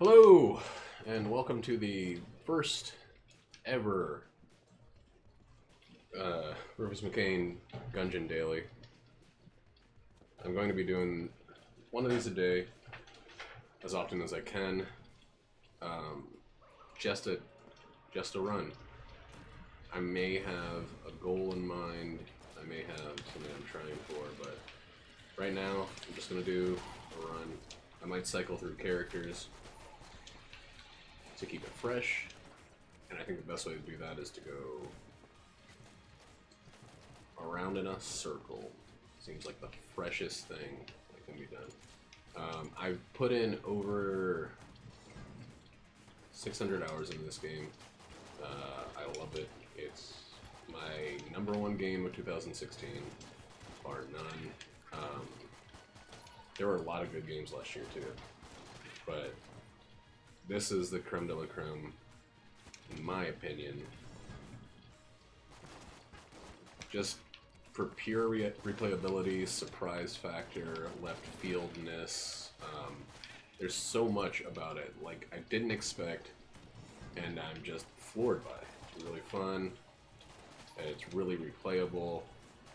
Hello, and welcome to the first ever Rufus McCain Gungeon Daily. I'm going to be doing one of these a day, as often as I can, just a run. I may have a goal in mind, I may have something I'm trying for, but right now I'm just going to do a run. I might cycle through characters to keep it fresh, and I think the best way to do that is to go around in a circle. Seems like the freshest thing that can be done. I've put in over 600 hours into this game. I love it. It's my #1 game of 2016, bar none. There were a lot of good games last year too, but this is the creme de la creme, in my opinion. Just for pure replayability, surprise factor, left fieldness. There's so much about it. Like, I didn't expect, and I'm just floored by it. It's really fun. It's really replayable.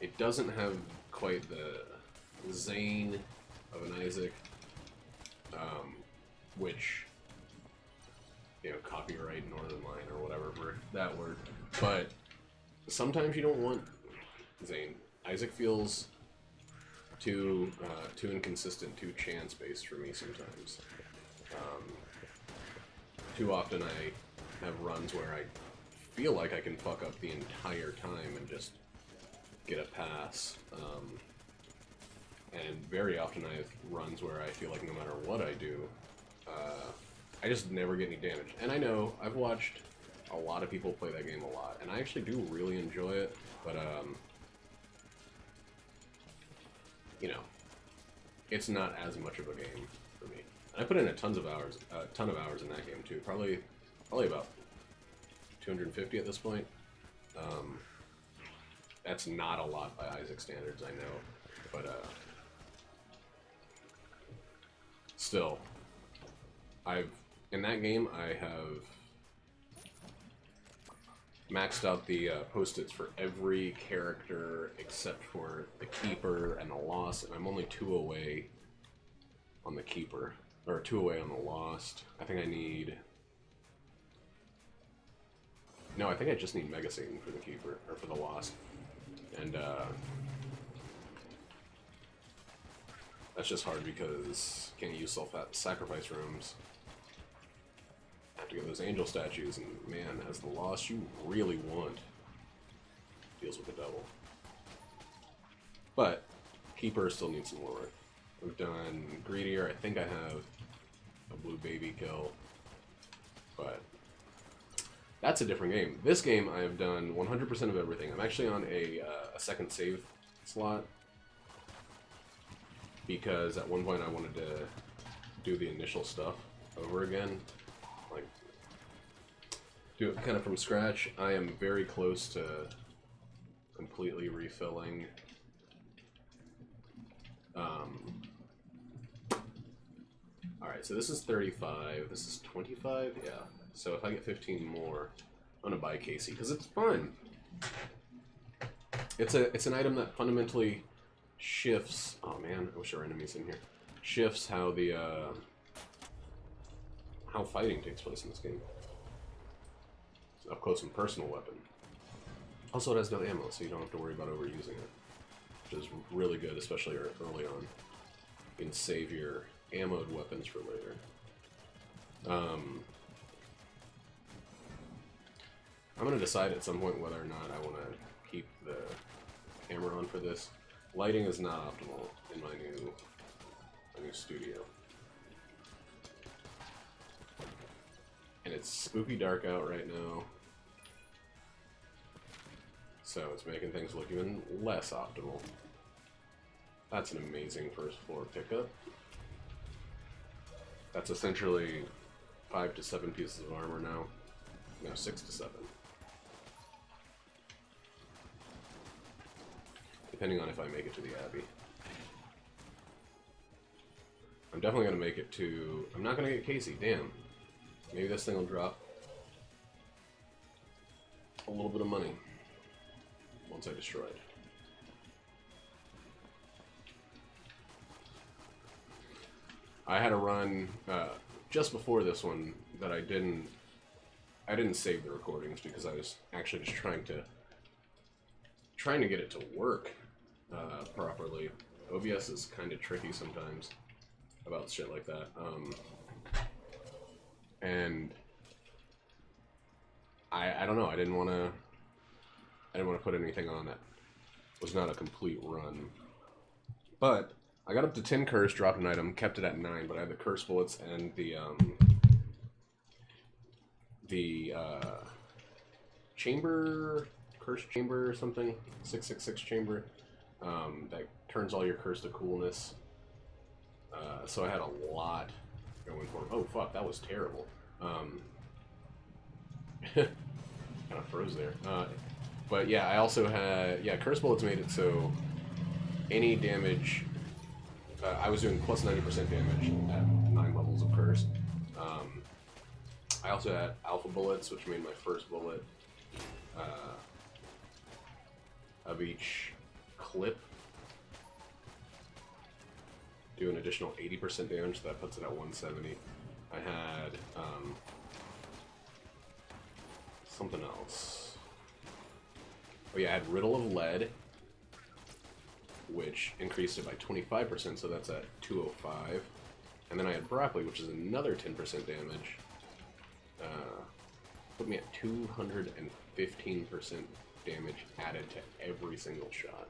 It doesn't have quite the zane of an Isaac, which, you know, copyright Northern Line or whatever for that word. But sometimes you don't want zane. Isaac feels too inconsistent, too chance-based for me sometimes. Too often I have runs where I feel like I can fuck up the entire time and just get a pass. And very often I have runs where I feel like no matter what I do, I just never get any damage. And I know, I've watched a lot of people play that game a lot, and I actually do really enjoy it, but, you know, it's not as much of a game for me. And I put in a ton of hours in that game too, probably about 250 at this point. That's not a lot by Isaac standards, I know, but, still, in that game, I have maxed out the post-its for every character except for the Keeper and the Lost, and I'm only 2 away on the Keeper, or 2 away on the Lost. I think I need... No, I think I just need Mega Satan for the Keeper, or for the Lost. And, that's just hard because can't use self-sacrifice rooms. Have to get those angel statues, and man, as the Lost you really want deals with the devil. But Keeper still needs some more work. We've done Greedier. I think I have a blue baby kill, but that's a different game. This game I have done 100% of everything. I'm actually on a second save slot because at one point I wanted to do the initial stuff over again, like do it kind of from scratch. I am very close to completely refilling. Alright, so this is 35, this is 25, yeah. So if I get 15 more, I'm gonna buy Casey, because it's fun. It's an item that fundamentally shifts, oh man, I wish there were enemies in here, shifts how the, how fighting takes place in this game. It's an up close and personal weapon. Also, it has no ammo, so you don't have to worry about overusing it, which is really good, especially early on. You can save your ammoed weapons for later. I'm going to decide at some point whether or not I want to keep the camera on for this. Lighting is not optimal in my new studio. And it's spooky dark out right now, so it's making things look even less optimal. That's an amazing first floor pickup. That's essentially 5 to 7 pieces of armor now. No, 6 to 7. Depending on if I make it to the Abbey. I'm definitely gonna make it to... I'm not gonna get Casey, damn. Maybe this thing will drop a little bit of money once I destroy it. I had a run just before this one that I didn't save the recordings because I was actually just trying to get it to work properly. OBS is kind of tricky sometimes about shit like that. And I don't know. I didn't want to put anything on that. It was not a complete run, but I got up to 10 curse, dropped an item, kept it at 9. But I had the curse bullets and the chamber, curse chamber or something, 666 chamber, that turns all your curse to coolness. So I had a lot going for him. Oh fuck, that was terrible. Kind of froze there. But yeah, I also had, curse bullets made it so any damage, I was doing plus 90% damage at 9 levels of curse. I also had alpha bullets, which made my first bullet of each clip do an additional 80% damage, so that puts it at 170. I had something else. Oh yeah, I had Riddle of Lead, which increased it by 25%, so that's at 205. And then I had Broccoli, which is another 10% damage. Put me at 215% damage added to every single shot.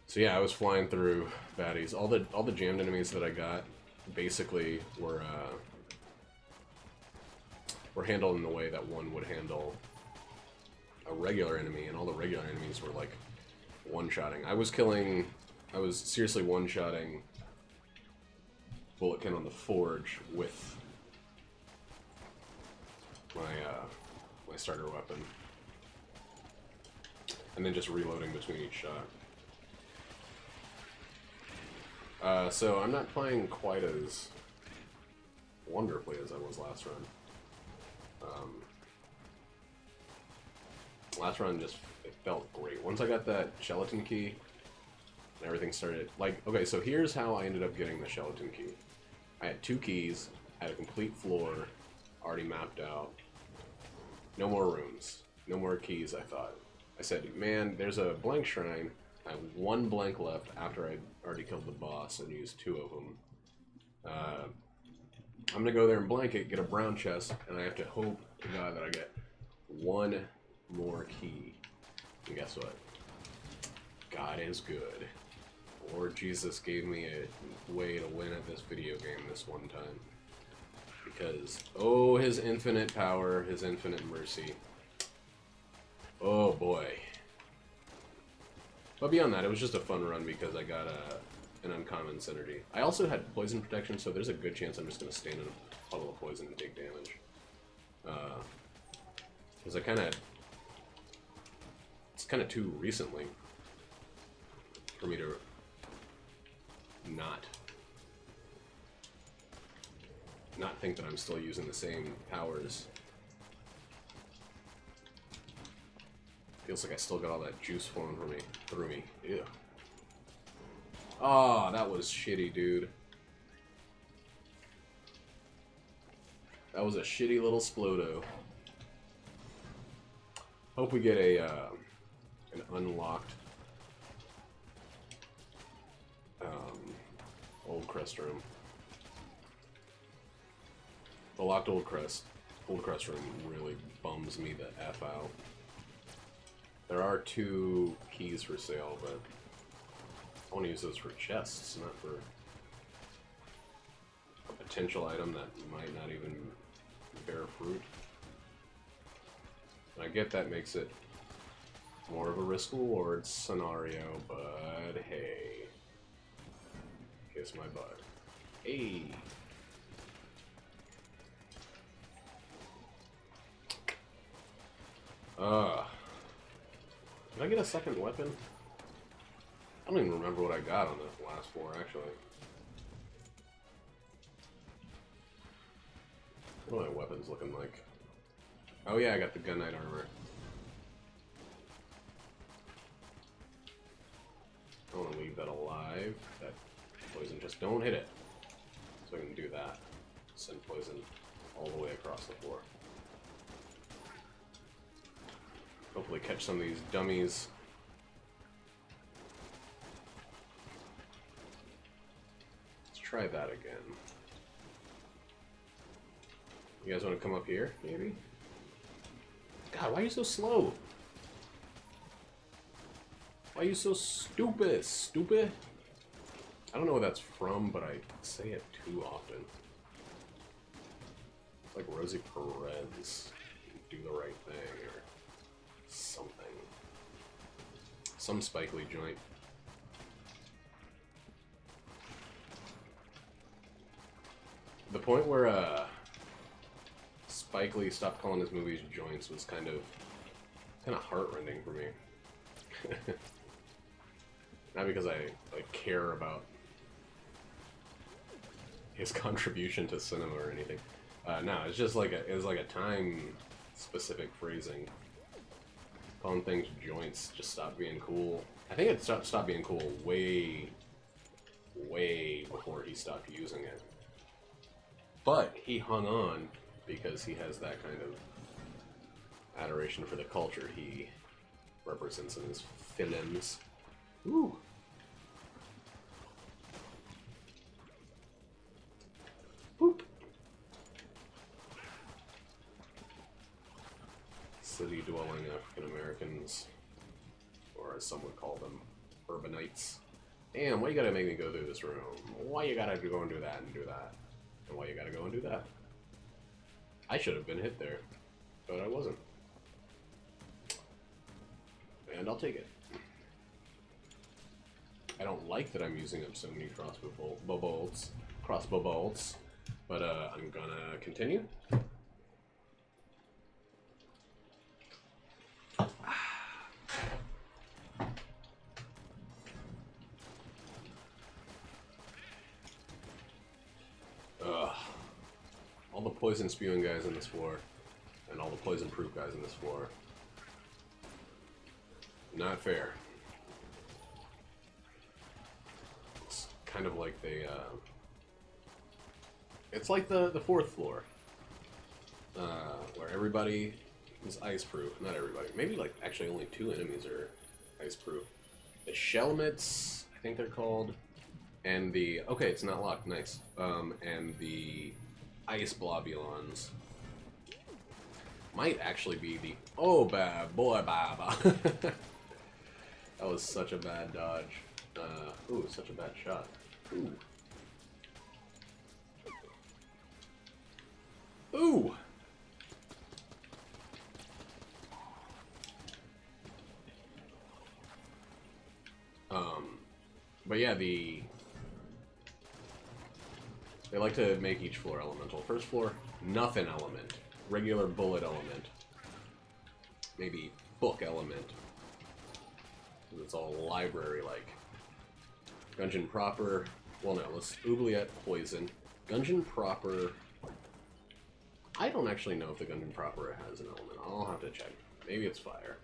So yeah, I was flying through baddies. All the jammed enemies that I got basically were handled in the way that one would handle a regular enemy, and all the regular enemies were like one-shotting. I was seriously one-shotting Bulletkin on the Forge with my starter weapon, and then just reloading between each shot. So I'm not playing quite as wonderfully as I was last run. Last run it felt great. Once I got that skeleton key, and everything started, like, okay, so here's how I ended up getting the skeleton key. I had 2 keys, had a complete floor, already mapped out. No more rooms. No more keys, I thought. I said, man, there's a blank shrine. I have 1 blank left after I'd already killed the boss and used 2 of them. I'm gonna go there and blank it, get a brown chest, and I have to hope to God that I get 1 more key. And guess what? God is good. Lord Jesus gave me a way to win at this video game this one time. Because, oh, his infinite power, his infinite mercy. Oh boy. But beyond that, it was just a fun run because I got an uncommon synergy. I also had poison protection, so there's a good chance I'm just going to stand in a puddle of poison and take damage. Because it's kind of too recently for me to not think that I'm still using the same powers. Feels like I still got all that juice flowing through me. Ew. Oh, that was shitty, dude. That was a shitty little Splodo. Hope we get an unlocked Old Crest room. The locked Old Crest room really bums me the F out. There are 2 keys for sale, but I want to use those for chests, not for a potential item that might not even bear fruit. And I get that makes it more of a risk-reward scenario, but hey. Kiss my butt. Hey! Did I get a second weapon? I don't even remember what I got on the last floor, actually. What are my weapons looking like? Oh yeah, I got the gun knight armor. I want to leave that alive. That poison, just don't hit it. So I can do that. Send poison all the way across the floor. Hopefully catch some of these dummies. Let's try that again. You guys want to come up here, maybe? God, why are you so slow? Why are you so stupid? Stupid? I don't know what that's from, but I say it too often. It's like Rosie Perez. Do the right thing, or something. Some Spike Lee joint. The point where Spike Lee stopped calling his movies joints was kind of heartrending for me. Not because I care about his contribution to cinema or anything. No, it's just like it was like a time-specific phrasing. Calling things joints just stopped being cool. I think it stopped being cool way before he stopped using it. But he hung on because he has that kind of adoration for the culture he represents in his films. Ooh. Boop. City-dwelling African Americans, or as some would call them, urbanites. Damn, why you gotta make me go through this room? Why you gotta go and do that and do that? And why you gotta go and do that? I should have been hit there, but I wasn't. And I'll take it. I don't like that I'm using up so many crossbow bolts, but I'm gonna continue. All the poison spewing guys on this floor, and all the poison proof guys on this floor. Not fair. It's kind of like they, it's like the fourth floor, where everybody is ice proof. Not everybody. Maybe like actually only 2 enemies are ice proof. The Shelmets, I think they're called, and the okay, it's not locked. Nice. And the Ice Blobulons might actually be the bad boy baba. That was such a bad dodge. Ooh, such a bad shot. Ooh. Ooh! But yeah, they like to make each floor elemental. First floor, nothing element. Regular bullet element. Maybe book element. It's all library-like. Gungeon proper. Well, no, let's oubliette poison. Gungeon proper. I don't actually know if the Gungeon proper has an element. I'll have to check. Maybe it's fire.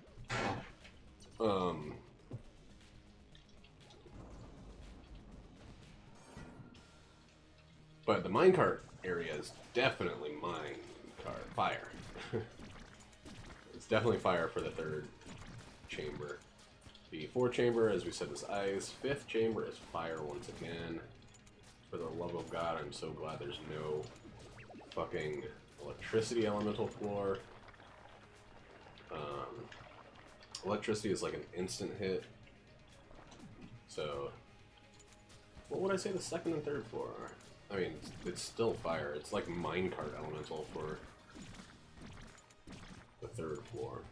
But the minecart area is definitely fire. It's definitely fire for the 3rd chamber. The 4th chamber, as we said, is ice. 5th chamber is fire once again. For the love of God, I'm so glad there's no fucking electricity elemental floor. Electricity is like an instant hit. So, what would I say the 2nd and 3rd floor are? I mean, it's still fire. It's like minecart elemental for the 3rd floor.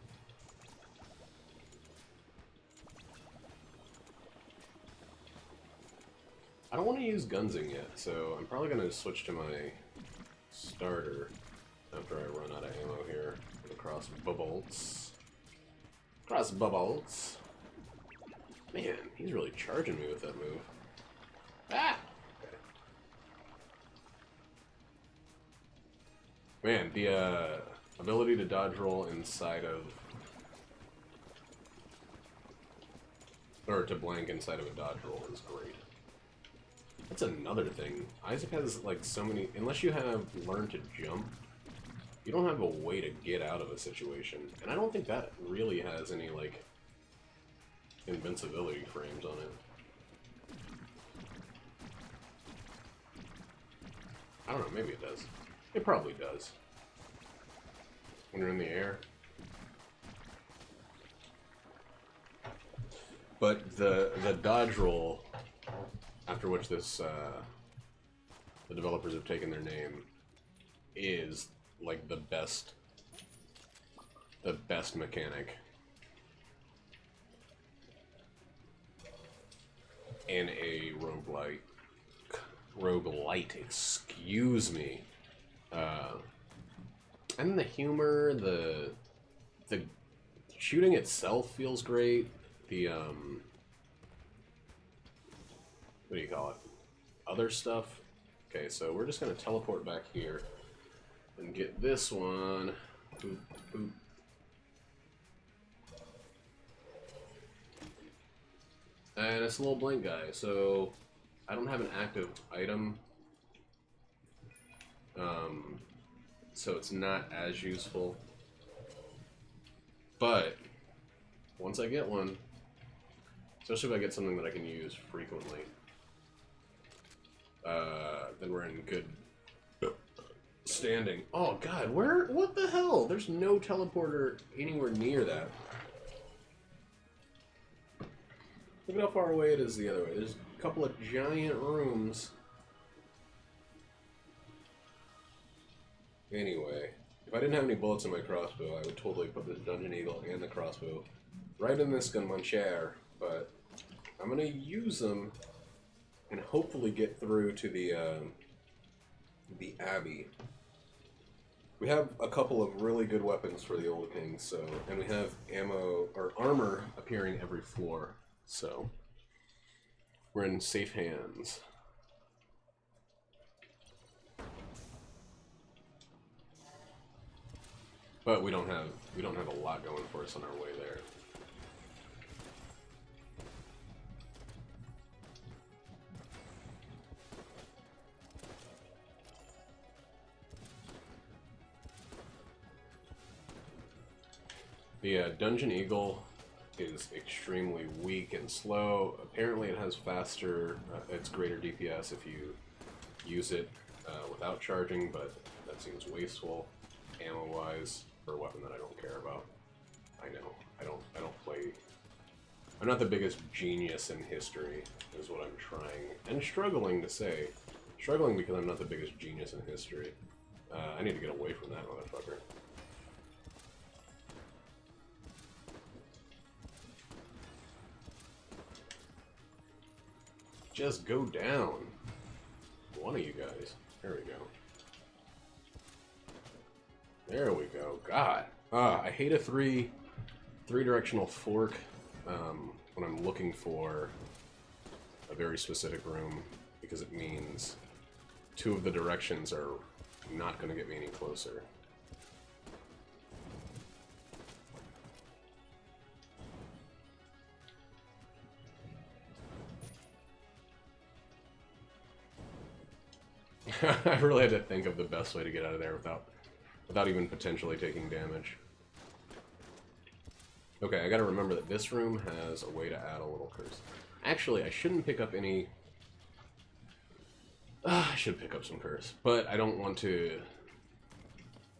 I don't want to use Gungeon yet, so I'm probably going to switch to my starter after I run out of ammo here for the crossbow bolts. Crossbow bolts. Man, he's really charging me with that move. Ah! Okay. Man, the ability to dodge roll inside of... or to blank inside of a dodge roll is great. That's another thing. Isaac has, like, so many... unless you have learned to jump, you don't have a way to get out of a situation. And I don't think that really has any, like, invincibility frames on it. I don't know, maybe it does. It probably does. When you're in the air. But the dodge roll, after which this the developers have taken their name, is like the best mechanic in a roguelite, excuse me. And the humor, the shooting itself feels great. The what do you call it? Other stuff. Okay, so we're just gonna teleport back here and get this one. Boop, boop. And it's a little blank guy, so I don't have an active item. So it's not as useful. But once I get one, especially if I get something that I can use frequently, then we're in good standing. Oh god, what the hell? There's no teleporter anywhere near that. Look at how far away it is the other way. There's a couple of giant rooms. Anyway, if I didn't have any bullets in my crossbow, I would totally put this Dungeon Eagle and the crossbow right in this gun chair, but I'm gonna use them and hopefully get through to the Abbey. We have a couple of really good weapons for the Old King, so, and we have ammo or armor appearing every floor, so we're in safe hands. But we don't have a lot going for us on our way there. The Dungeon Eagle is extremely weak and slow. Apparently it has faster, it's greater DPS if you use it without charging, but that seems wasteful ammo-wise for a weapon that I don't care about. I know, I don't play... I'm not the biggest genius in history, is what I'm trying, and struggling to say. Struggling because I'm not the biggest genius in history. I need to get away from that motherfucker. Just go down. One of you guys. There we go. There we go. God. I hate a three-directional fork when I'm looking for a very specific room, because it means two of the directions are not going to get me any closer. I really had to think of the best way to get out of there without even potentially taking damage. Okay, I gotta remember that this room has a way to add a little curse. Actually, I shouldn't pick up any... I should pick up some curse, but I don't want to...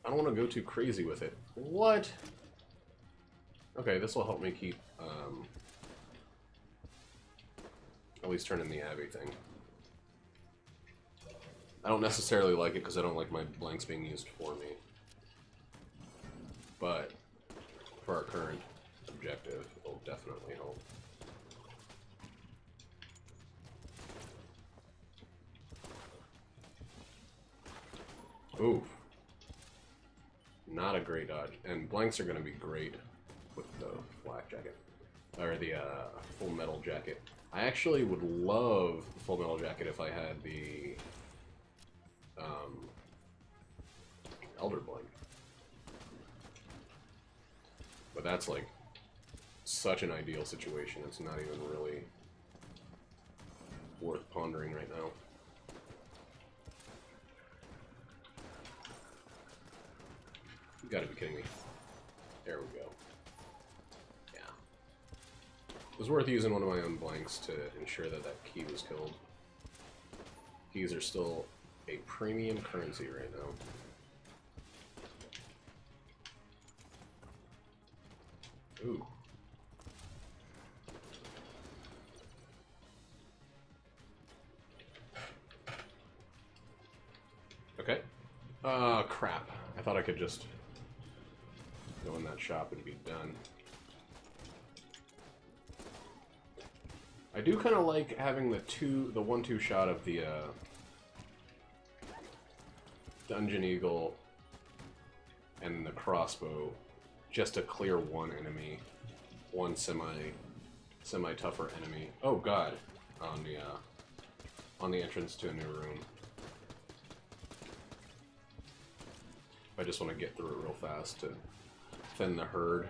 I don't want to go too crazy with it. What? Okay, this will help me keep, at least turning the Abbey thing. I don't necessarily like it because I don't like my blanks being used for me. But for our current objective, it'll definitely help. Oof. Not a great dodge. And blanks are going to be great with the flak jacket. or the Full Metal Jacket. I actually would love the Full Metal Jacket if I had the Elder Blank. But that's like such an ideal situation, it's not even really worth pondering right now. You gotta be kidding me. There we go. Yeah. It was worth using one of my own blanks to ensure that that key was killed. Keys are still a premium currency right now. Ooh. Okay. Crap. I thought I could just go in that shop and be done. I do kind of like having the 1-2 shot of the Dungeon Eagle and the crossbow just to clear one enemy, one semi-tougher enemy. Oh god, on the entrance to a new room. I just want to get through it real fast to thin the herd.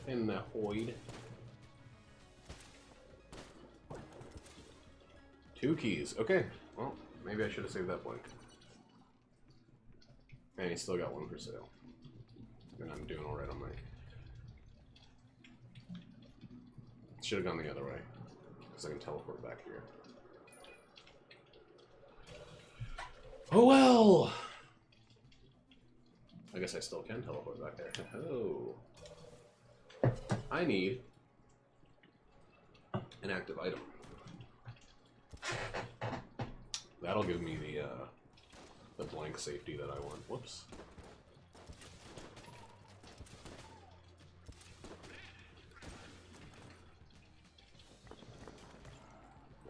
In the hoid. 2 keys. Okay. Well, maybe I should have saved that blank. And he still got 1 for sale. And I'm doing alright on my... Should have gone the other way. Because I can teleport back here. Oh well! I guess I still can teleport back there. Oh. I need an active item. That'll give me the blank safety that I want. Whoops.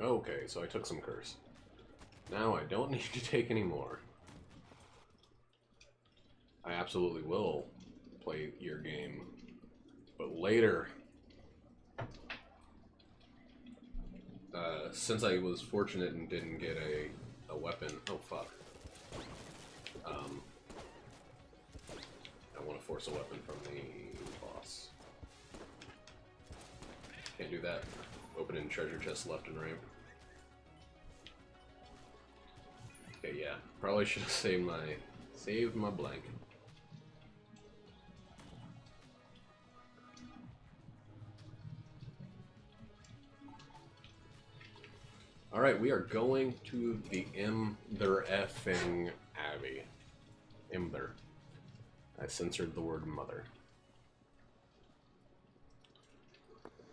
Okay, so I took some curse. Now I don't need to take any more. I absolutely will play your game, but later. Since I was fortunate and didn't get a weapon. Oh fuck. I want to force a weapon from the boss. Can't do that. Opening treasure chests left and right. Okay, yeah. Probably should have saved my blank. Alright, we are going to the Imther effing Abbey. Imther. I censored the word mother.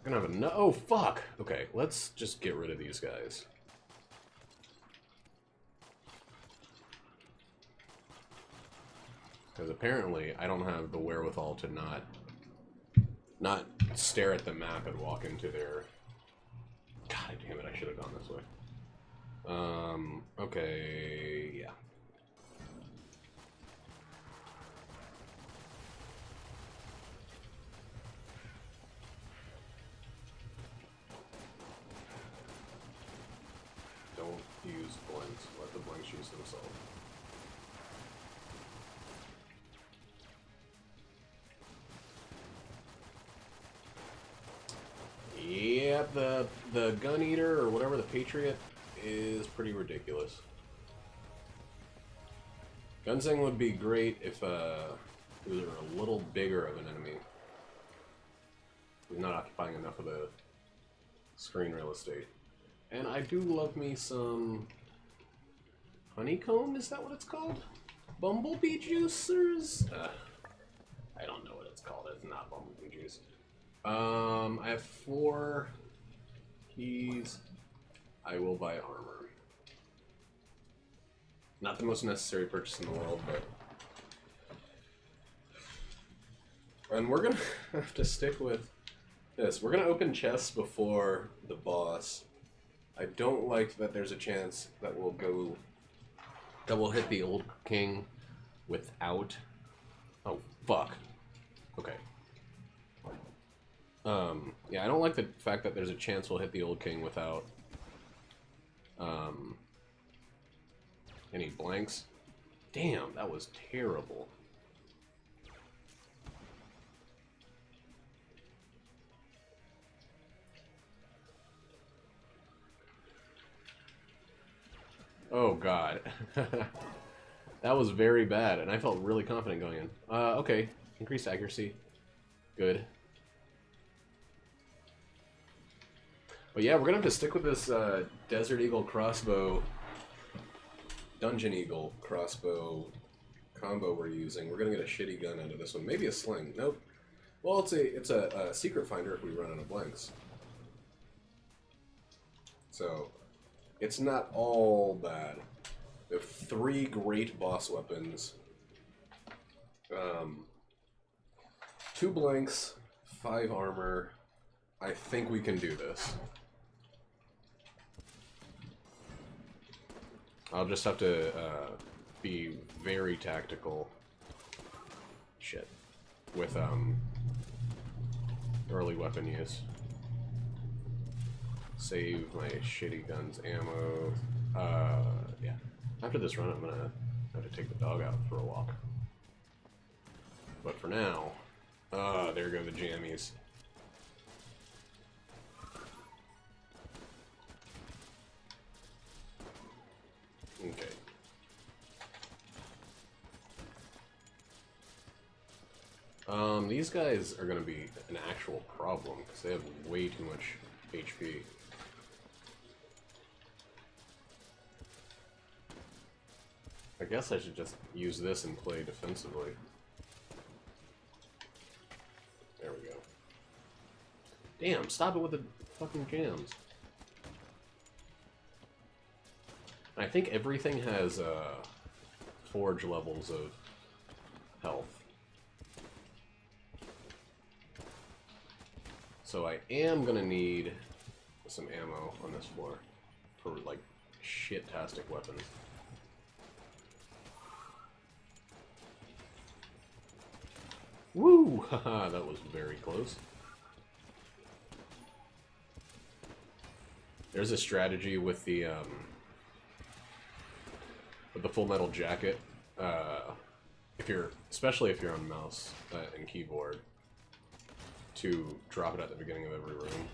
I'm gonna have a no. Oh, fuck! Okay, let's just get rid of these guys. Because apparently I don't have the wherewithal to not stare at the map and walk into their... God damn it, I should have gone this way. Okay, yeah. Don't use blanks, let the blanks use themselves. Yeah, the gun eater or whatever, the Patriot, is pretty ridiculous. Gungeon would be great if we were a little bigger of an enemy. He's not occupying enough of the screen real estate. And I do love me some honeycomb, is that what it's called? Bumblebee juicers? I don't know what it's called, it's not bumblebee juice. I have 4 keys. I will buy armor. Not the most necessary purchase in the world, but... And we're gonna have to stick with this. We're gonna open chests before the boss. I don't like that there's a chance that we'll hit the old king without... Oh, fuck. Okay. Yeah, I don't like the fact that there's a chance we'll hit the Old King without any blanks. Damn, that was terrible. Oh god. That was very bad, and I felt really confident going in. Okay. Increased accuracy. Good. But yeah, we're gonna have to stick with this Desert Eagle crossbow, Dungeon Eagle crossbow combo we're using. We're gonna get a shitty gun out of this one. Maybe a sling. Nope. Well, it's a secret finder if we run out of blanks. So, it's not all bad. We have 3 great boss weapons. 2 blanks, 5 armor. I think we can do this. I'll just have to be very tactical. Shit. With early weapon use. Save my shitty gun's ammo. Yeah. After this run, I'm gonna have to take the dog out for a walk. But for now, there go the jammies. Okay. These guys are gonna be an actual problem because they have way too much HP. I guess I should just use this and play defensively. There we go. Damn, stop it with the fucking jams. I think everything has forge levels of health. So I am gonna need some ammo on this floor for like shit-tastic weapons. Woo! Haha, that was very close. There's a strategy with the Full Metal Jacket. Especially if you're on mouse and keyboard, to drop it at the beginning of every room.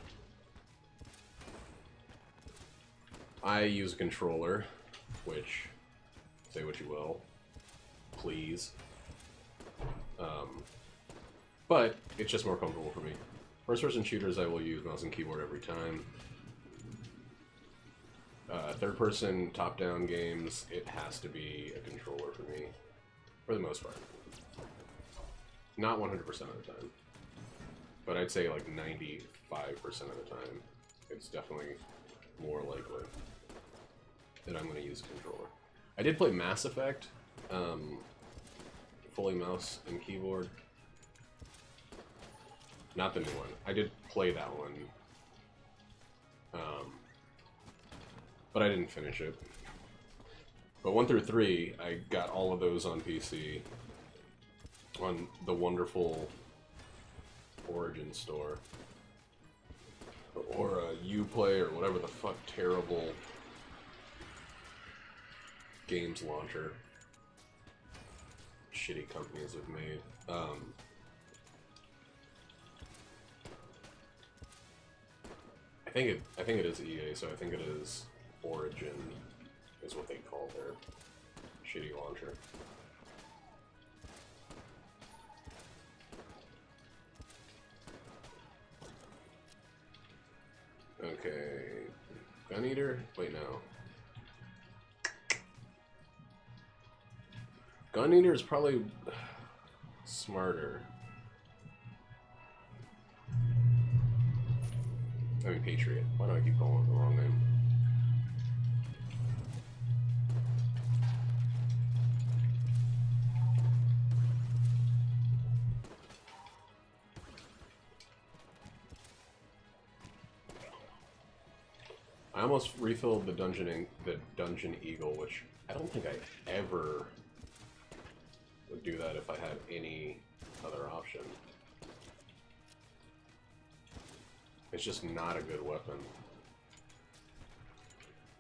I use a controller, which, say what you will, please. But it's just more comfortable for me. First-person shooters, I will use mouse and keyboard every time. Third-person, top-down games, it has to be a controller for me, for the most part. Not 100% of the time, but I'd say like 95% of the time, it's definitely more likely that I'm going to use a controller. I did play Mass Effect, fully mouse and keyboard. Not the new one. I did play that one, but I didn't finish it. But 1 through 3, I got all of those on PC, on the wonderful Origin store, or Uplay, or whatever the fuck terrible games launcher shitty companies have made. I think it is EA, so I think it is Origin, is what they call their shitty launcher. Okay, Gun Eater? Wait, no. Gun Eater is probably smarter. I mean, Patriot. Why do I keep calling it the wrong name? I almost refilled the Dungeon Eagle, which I don't think I ever would do that if I had any other option. It's just not a good weapon.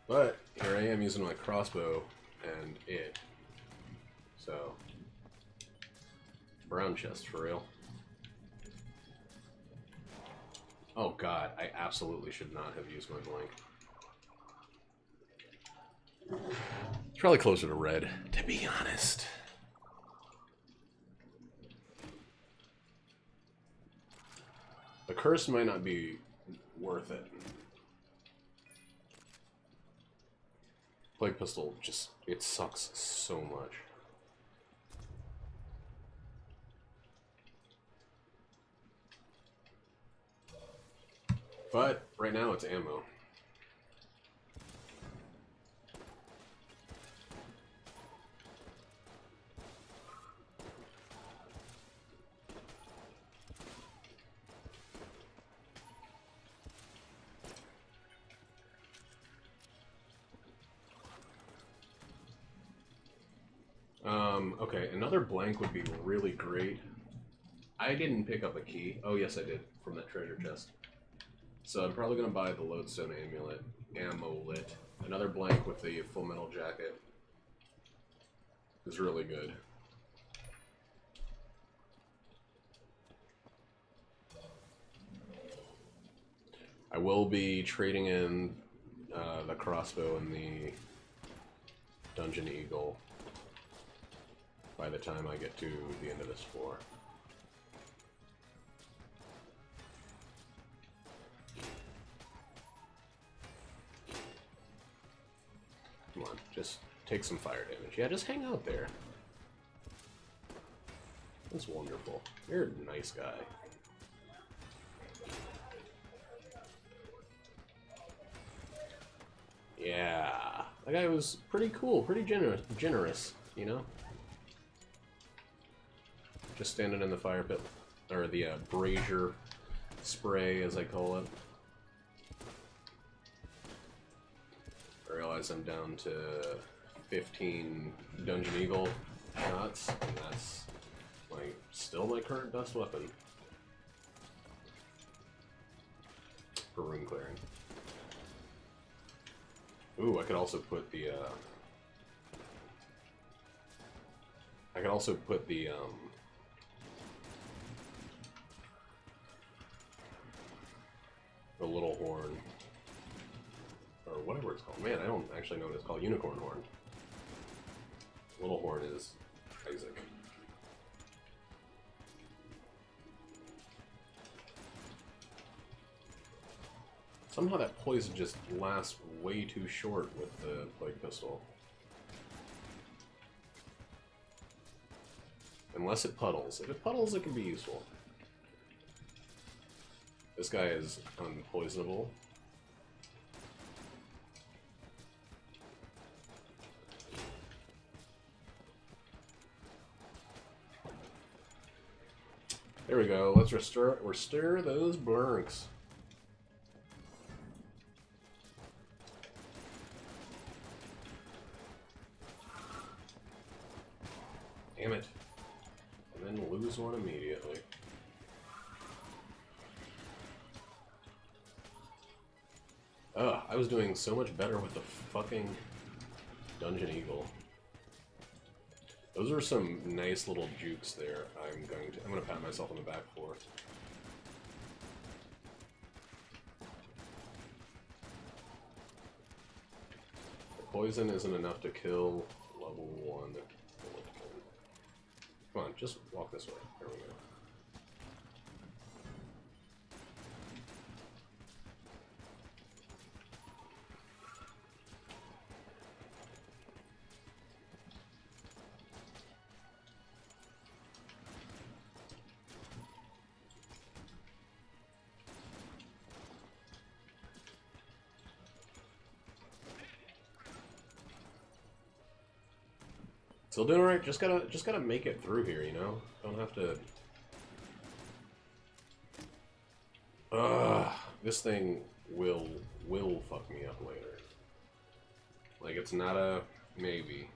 But here I am using my crossbow and it. So, brown chest for real. Oh god, I absolutely should not have used my blink. It's probably closer to red, to be honest. The curse might not be worth it. Plague Pistol just, it sucks so much. But right now it's ammo. Okay, another blank would be really great. I didn't pick up a key. Oh, yes, I did, from that treasure chest. So I'm probably going to buy the Lodestone Amulet. Another blank with the Full Metal Jacket is really good. I will be trading in the crossbow and the Dungeon Eagle by the time I get to the end of this floor. Come on, just take some fire damage. Yeah, just hang out there. That's wonderful. You're a nice guy. Yeah, that guy was pretty cool, pretty generous, you know? Just standing in the fire pit, or the brazier spray, as I call it. I realize I'm down to 15 Dungeon Eagle shots, and that's still my current best weapon for rune clearing. Ooh, I could also put the the little horn, or whatever it's called. Man, I don't actually know what it's called. Unicorn horn. Little horn is Isaac. Somehow that poison just lasts way too short with the Plague Pistol. Unless it puddles. If it puddles, it can be useful. This guy is unpoisonable. There we go. Let's restore those blanks. Damn it. And then lose one immediately. Ugh, I was doing so much better with the fucking Dungeon Eagle. Those are some nice little jukes there. I'm gonna pat myself on the back for. The poison isn't enough to kill level 1. Come on, just walk this way. There we go. Still doing alright. Just gotta make it through here, you know. Don't have to. This thing will fuck me up later. Like, it's not a maybe.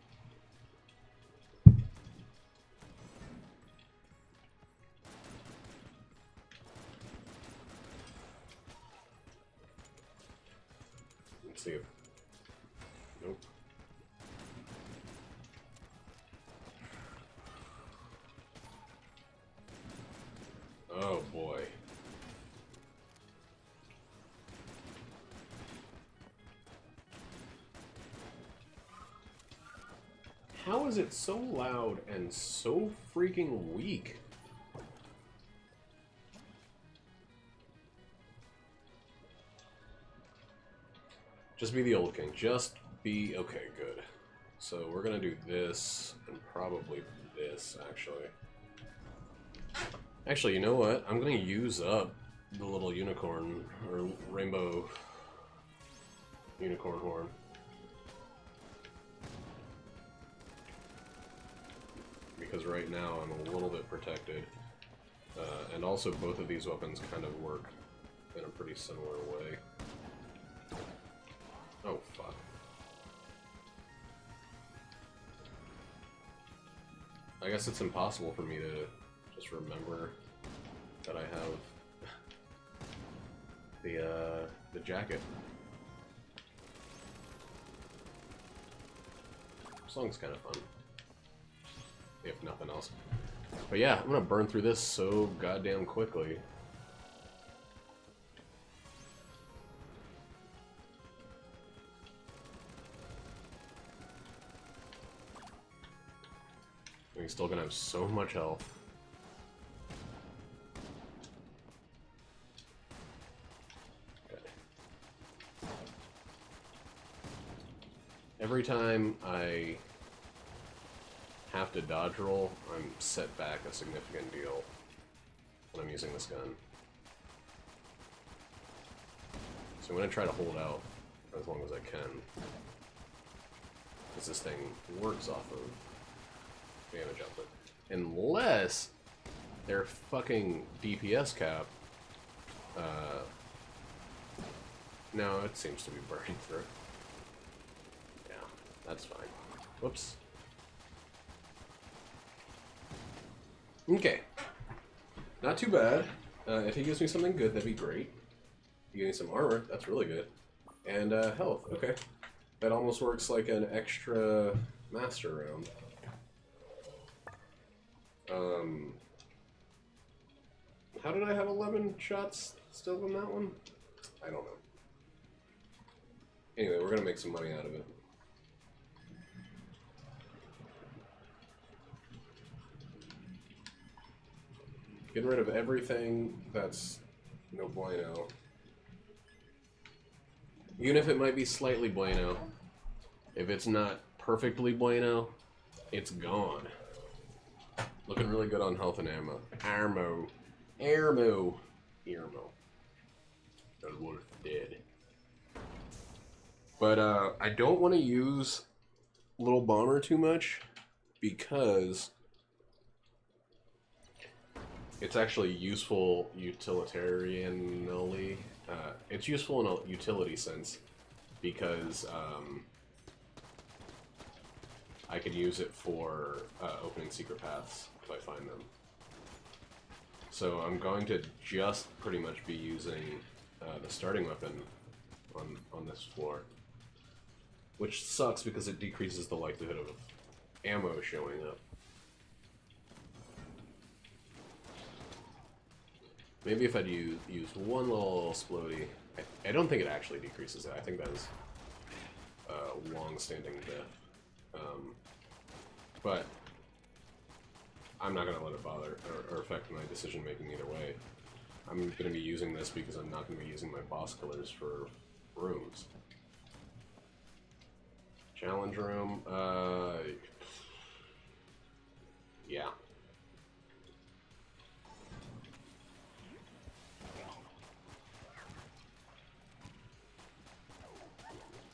See if... Nope. Oh boy. How is it so loud and so freaking weak? Just be the old king. Just be... Okay, good. So we're gonna do this, and probably this, actually. Actually, you know what? I'm gonna use up the little unicorn, or rainbow unicorn horn. Because right now I'm a little bit protected. And also both of these weapons kind of work in a pretty similar way. Oh, fuck. I guess it's impossible for me to just remember that I have the jacket. This song's kind of fun, if nothing else. But yeah, I'm gonna burn through this so goddamn quickly. He's still gonna have so much health. Okay. Every time I have to dodge roll, I'm set back a significant deal when I'm using this gun. So I'm gonna try to hold out as long as I can, because this thing works off of damage output. Unless their fucking DPS cap, no, it seems to be burning through. Yeah, that's fine. Whoops. Okay. Not too bad. If he gives me something good, that'd be great. If he gives me some armor, that's really good. And health, okay. That almost works like an extra master round. How did I have 11 shots still in that one? I don't know. Anyway, we're gonna make some money out of it. Getting rid of everything that's no bueno. Even if it might be slightly bueno, if it's not perfectly bueno, it's gone. Looking really good on health and ammo. Armo. Airmo. Earmo. The wolf dead. But I don't want to use Little Bomber too much because it's actually useful utilitarianly. It's useful in a utility sense because I could use it for opening secret paths if I find them. So I'm going to just pretty much be using the starting weapon on this floor. Which sucks because it decreases the likelihood of ammo showing up. Maybe if I'd use one little explodey. I don't think it actually decreases it. I think that is long-standing death. But I'm not going to let it bother or affect my decision-making either way. I'm going to be using this because I'm not going to be using my boss killers for rooms. Challenge room, yeah.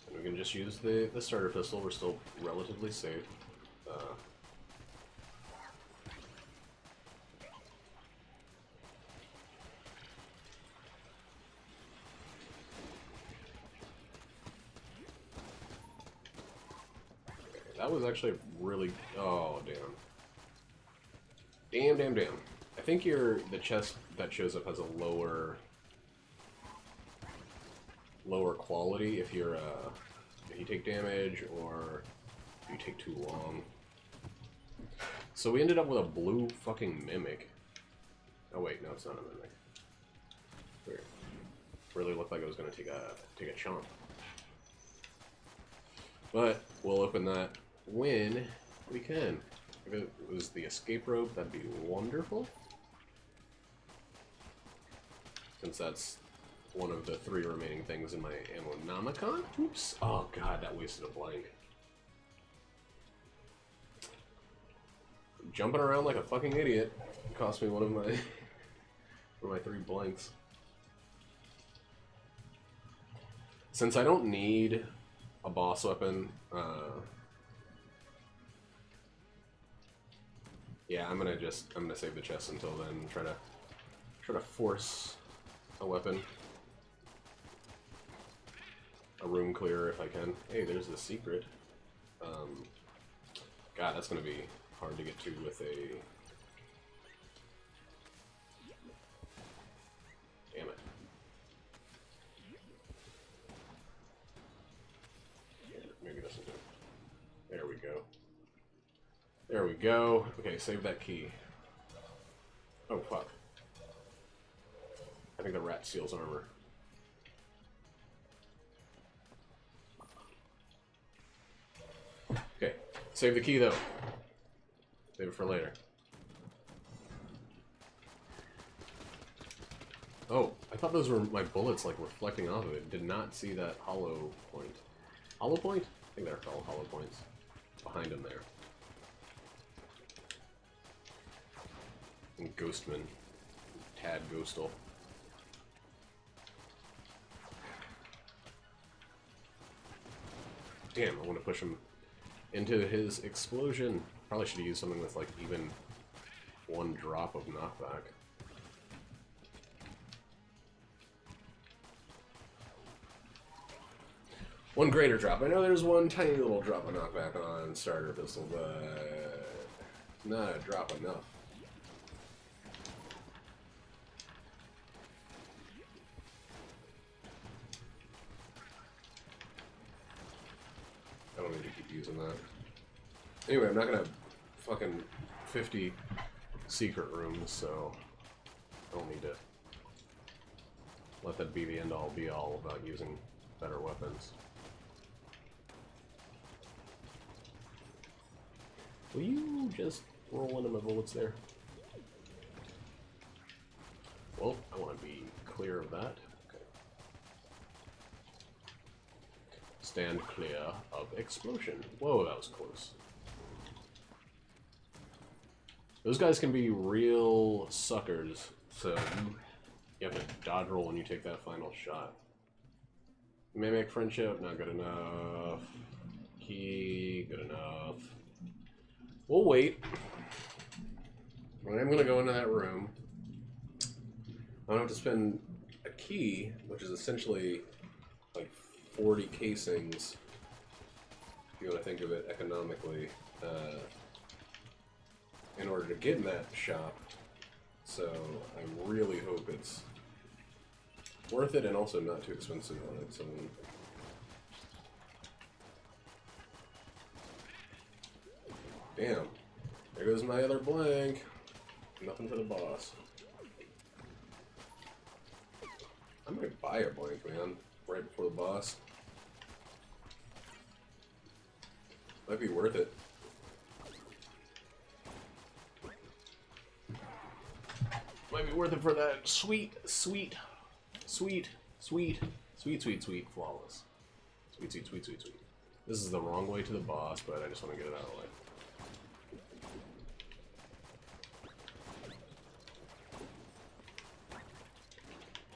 And we can just use the starter pistol, we're still relatively safe. That was actually really... Oh, damn. Damn. I think the chest that shows up has a lower lower quality if you're if you take damage or if you take too long. So we ended up with a blue fucking mimic. Oh wait, no, it's not a mimic. Weird. Really looked like it was gonna take a chomp. But we'll open that when we can. If it was the escape rope, that'd be wonderful. Since that's one of the 3 remaining things in my Ammonomicon. Oops. Oh god, that wasted a blank. Jumping around like a fucking idiot cost me one of my 3 blanks. Since I don't need a boss weapon, yeah, I'm gonna save the chest until then. Try to force a weapon, a room clear if I can. Hey, there's the secret. God, that's gonna be hard to get to with a. Damn it. Maybe this will do. There we go. There we go. Okay, save that key. Oh, fuck. I think the rat steals armor. Okay, save the key, though. Save it for later. Oh, I thought those were my bullets, like, reflecting off of it. Did not see that hollow point. Hollow point? I think they're called hollow points. Behind him there. And Ghostman. Tad Ghostal. Damn, I want to push him into his explosion. Probably should have used something with, like, even 1 drop of knockback. One greater drop. I know there's 1 tiny little drop of knockback on starter pistol, but not a drop enough. I don't need to keep using that. Anyway, I'm not gonna fucking 50 secret rooms, so I don't need to let that be the end-all be-all about using better weapons. Will you just roll one of my bullets there? Well, I want to be clear of that. Okay. Stand clear of explosion. Whoa, that was close. Those guys can be real suckers, so you have to dodge roll when you take that final shot. Mimic friendship, not good enough. Key, good enough. We'll wait. I'm gonna go into that room. I don't have to spend a key, which is essentially like 40 casings, if you want to think of it economically, in order to get in that shop. So I really hope it's worth it and also not too expensive on its own. Damn. There goes my other blank. Nothing for the boss. I might buy a blank, man, right before the boss. Might be worth it. Might be worth it for that sweet, sweet, sweet, sweet, sweet, sweet, sweet, flawless. Sweet, sweet, sweet, sweet, sweet. This is the wrong way to the boss, but I just want to get it out of the way.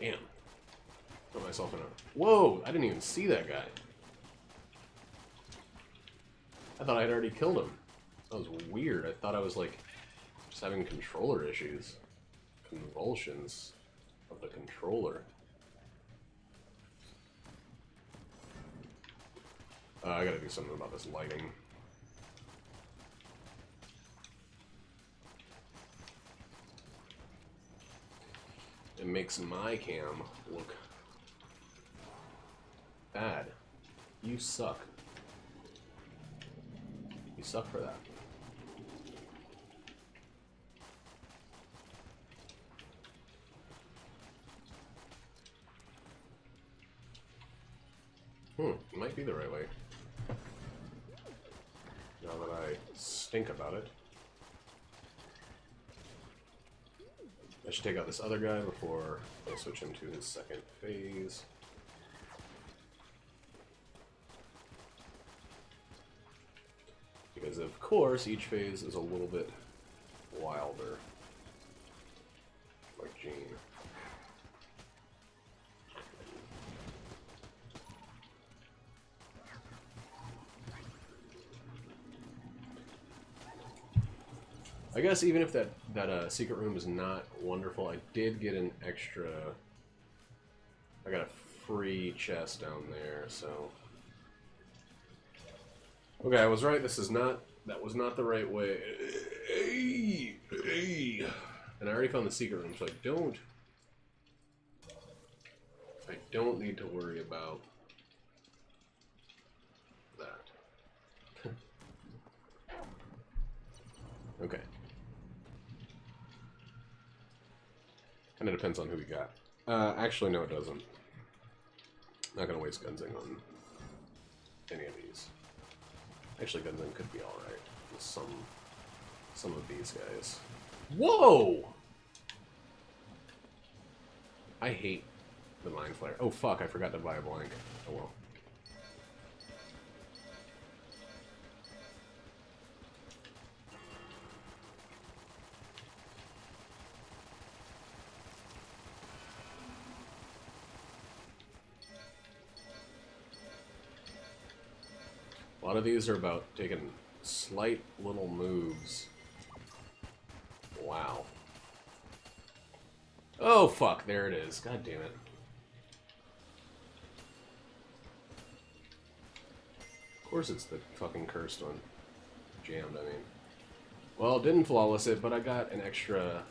Damn. Put myself in a... Whoa! I didn't even see that guy. I thought I'd already killed him. That was weird. I thought I was, like, just having controller issues. Convulsions of the controller. I gotta do something about this lighting. It makes my cam look bad. You suck. You suck for that. It might be the right way. Now that I stink about it. I should take out this other guy before I switch him to his second phase. Because of course each phase is a little bit wilder. Like Gene. I guess even if that secret room is not wonderful, I did get an extra... I got a free chest down there, so... Okay, I was right, this is not... That was not the right way. Hey, hey. And I already found the secret room, so I don't need to worry about that. Okay. Kind of depends on who we got. Actually, no, it doesn't. Not gonna waste Gungeon on any of these. Actually, Gungeon could be alright with some of these guys. Whoa! I hate the Mind Flare. Oh fuck, I forgot to buy a blank. Oh well. A lot of these are about taking slight little moves. Wow. Oh fuck, there it is. God damn it. Of course it's the fucking cursed one. Jammed, I mean. Well, didn't flawless it, but I got an extra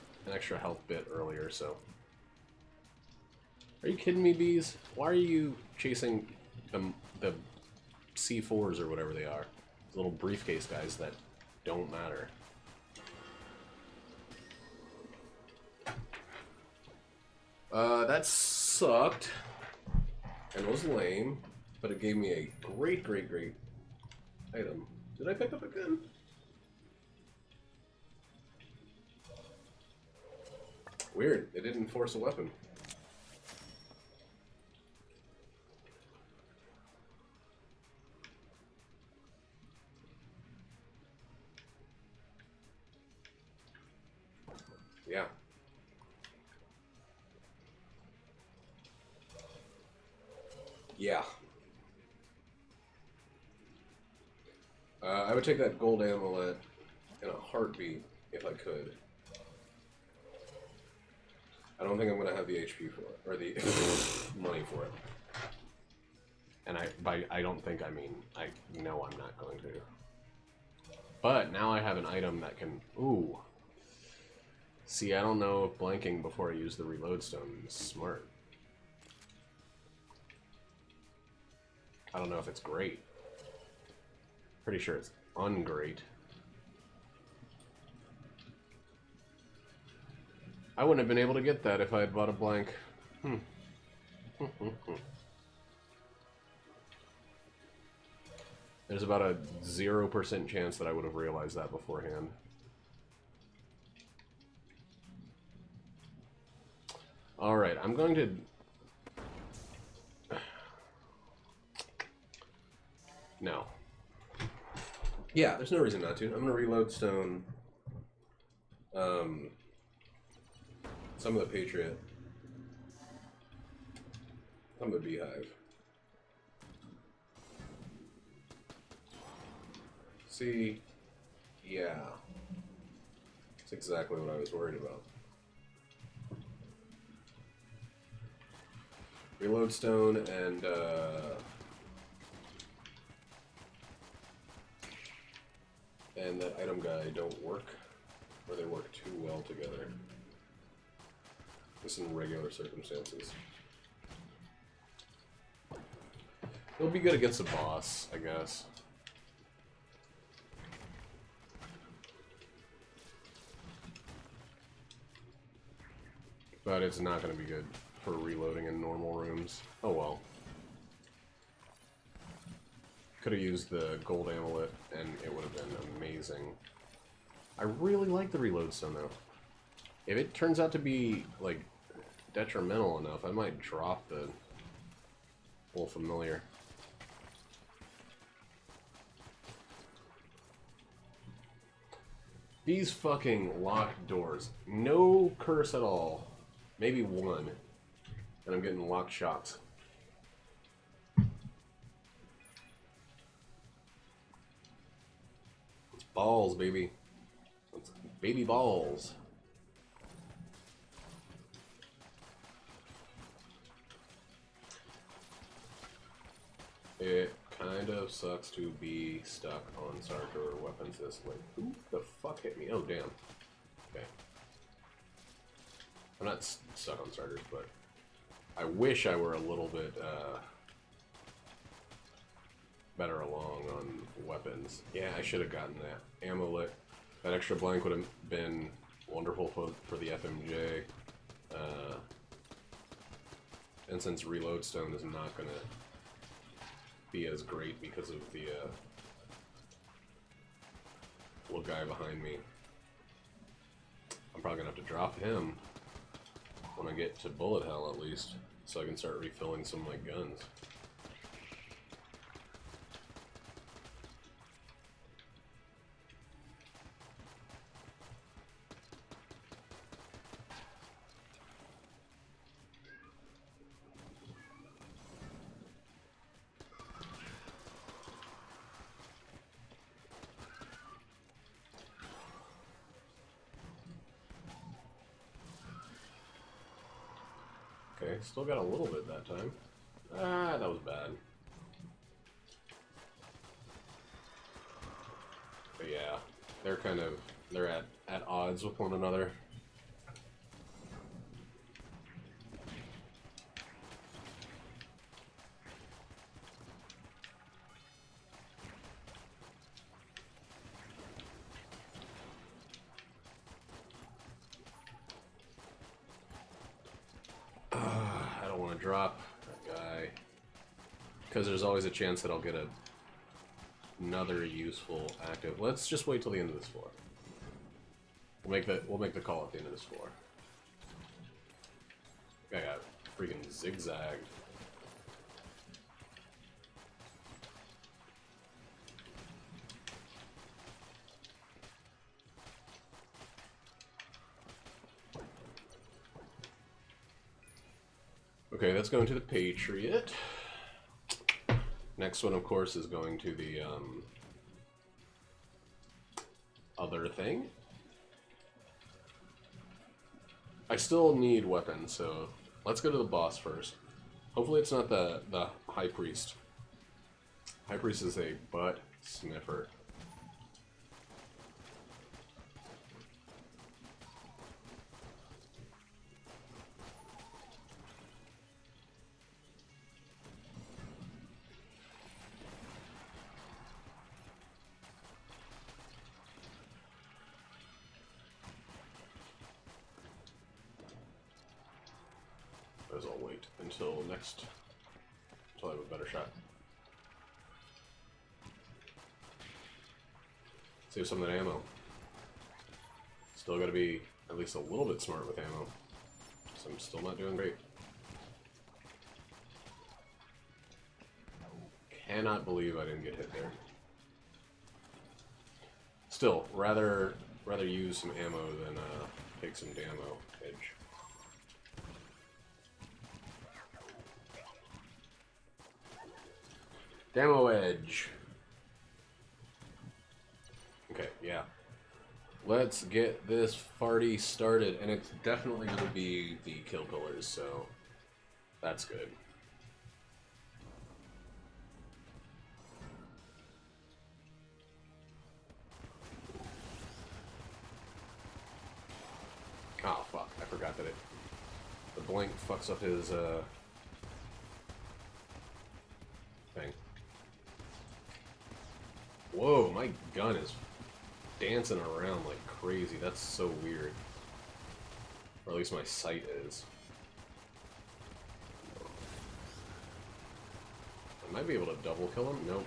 health bit earlier, so. Are you kidding me, bees? Why are you chasing the C4s or whatever they are? Little briefcase guys that don't matter. That sucked and was lame, but it gave me a great item. Did I pick up a gun? Weird, it didn't force a weapon. Yeah. Yeah. I would take that gold amulet in a heartbeat if I could. I don't think I'm gonna have the HP for it, or the money for it. And by I don't think I mean I know I'm not going to. But now I have an item that can. Ooh. See, I don't know if blanking before I use the reload stone is smart. I don't know if it's great. Pretty sure it's ungreat. I wouldn't have been able to get that if I had bought a blank. There's about a 0% chance that I would have realized that beforehand. Alright, I'm going to... No. Yeah, there's no reason not to. I'm going to reload stone. Some of the Patriot. Some of the Beehive. See? Yeah. That's exactly what I was worried about. Reload stone and that item guy don't work, or they work too well together. Just in regular circumstances. It'll be good against a boss, I guess. But it's not going to be good for reloading in normal rooms. Oh well. Could have used the gold amulet, and it would have been amazing. I really like the reload stone, though. If it turns out to be, like, detrimental enough, I might drop the little familiar. These fucking locked doors. No curse at all. Maybe one. And I'm getting locked shots. It's balls, baby. It's baby balls. It kind of sucks to be stuck on Sartor weapons this way. Who the fuck hit me? Oh, damn. Okay. I'm not stuck on starters, but I wish I were a little bit better along on weapons. Yeah, I should have gotten that amulet. That extra blank would have been wonderful for the FMJ. And since reload stone is not going to be as great because of the little guy behind me, I'm probably going to have to drop him when I get to bullet hell, at least, so I can start refilling some of my guns. Okay, still got a little bit that time. Ah, that was bad. But yeah, they're at odds with one another. Drop that guy, because there's always a chance that I'll get another useful active. Let's just wait till the end of this floor. We'll make the call at the end of this floor. I got freaking zigzagged. Okay, that's going to the Patriot. Next one, of course, is going to the other thing. I still need weapons, so let's go to the boss first. Hopefully it's not the High Priest. High Priest is a butt sniffer. I'll wait until I have a better shot. Save some of that ammo. Still gotta be at least a little bit smart with ammo, so I'm still not doing great. Cannot believe I didn't get hit there. Still, rather use some ammo than take some damo edge. Damo edge. Okay, yeah. Let's get this farty started, and it's definitely going to be the kill pillars, so that's good. Oh, fuck. I forgot that the blink fucks up his thing. Whoa, my gun is dancing around like crazy. That's so weird. Or at least my sight is. I might be able to double kill him. Nope.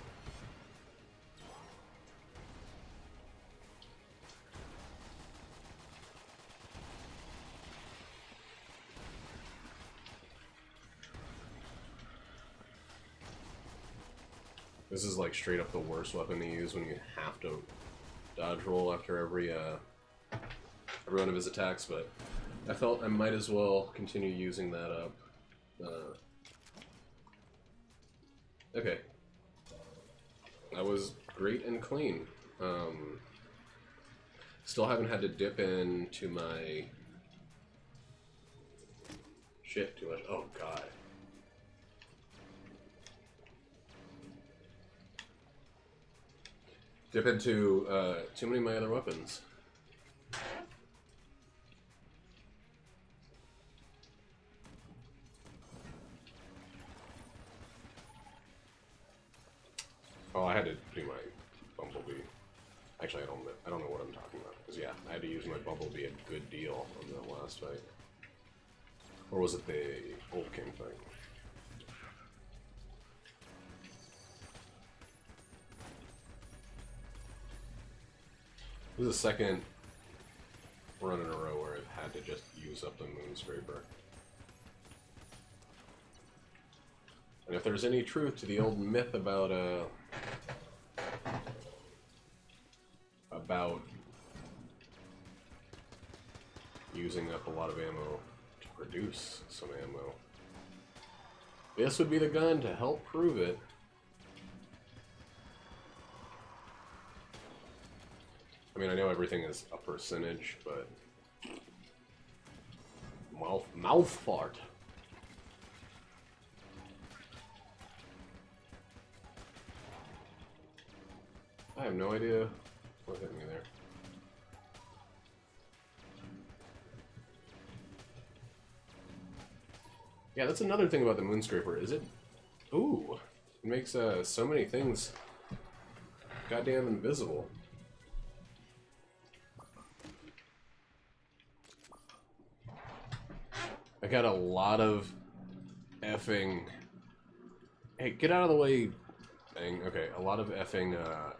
This is like straight up the worst weapon to use when you have to dodge roll after every one of his attacks, but I felt I might as well continue using that up. Okay. That was great and clean. Still haven't had to dip into my... Shit, too much. Oh, God. Dip into too many of my other weapons. Oh, I had to do my Bumblebee. Actually, I don't know what I'm talking about. Because yeah, I had to use my Bumblebee a good deal on that last fight. Or was it the Old King fight? This is the second run in a row where I've had to just use up the Moonscraper. And if there's any truth to the old myth about using up a lot of ammo to produce some ammo, this would be the gun to help prove it. I mean, I know everything is a percentage, but mouth fart. I have no idea what hit me there. Yeah, that's another thing about the Moonscraper, is it? Ooh, it makes so many things goddamn invisible. I got a lot of effing... Hey, get out of the way, thing. Okay, a lot of effing, a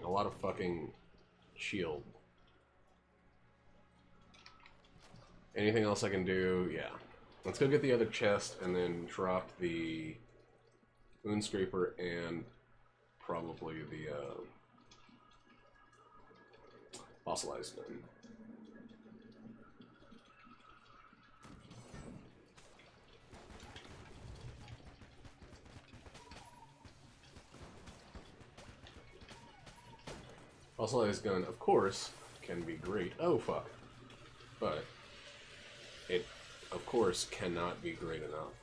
lot of fucking shield. Anything else I can do? Yeah. Let's go get the other chest and then drop the Moonscraper and probably the, fossilized gun. Fossilized gun, of course, can be great. Oh, fuck. But it, of course, cannot be great enough.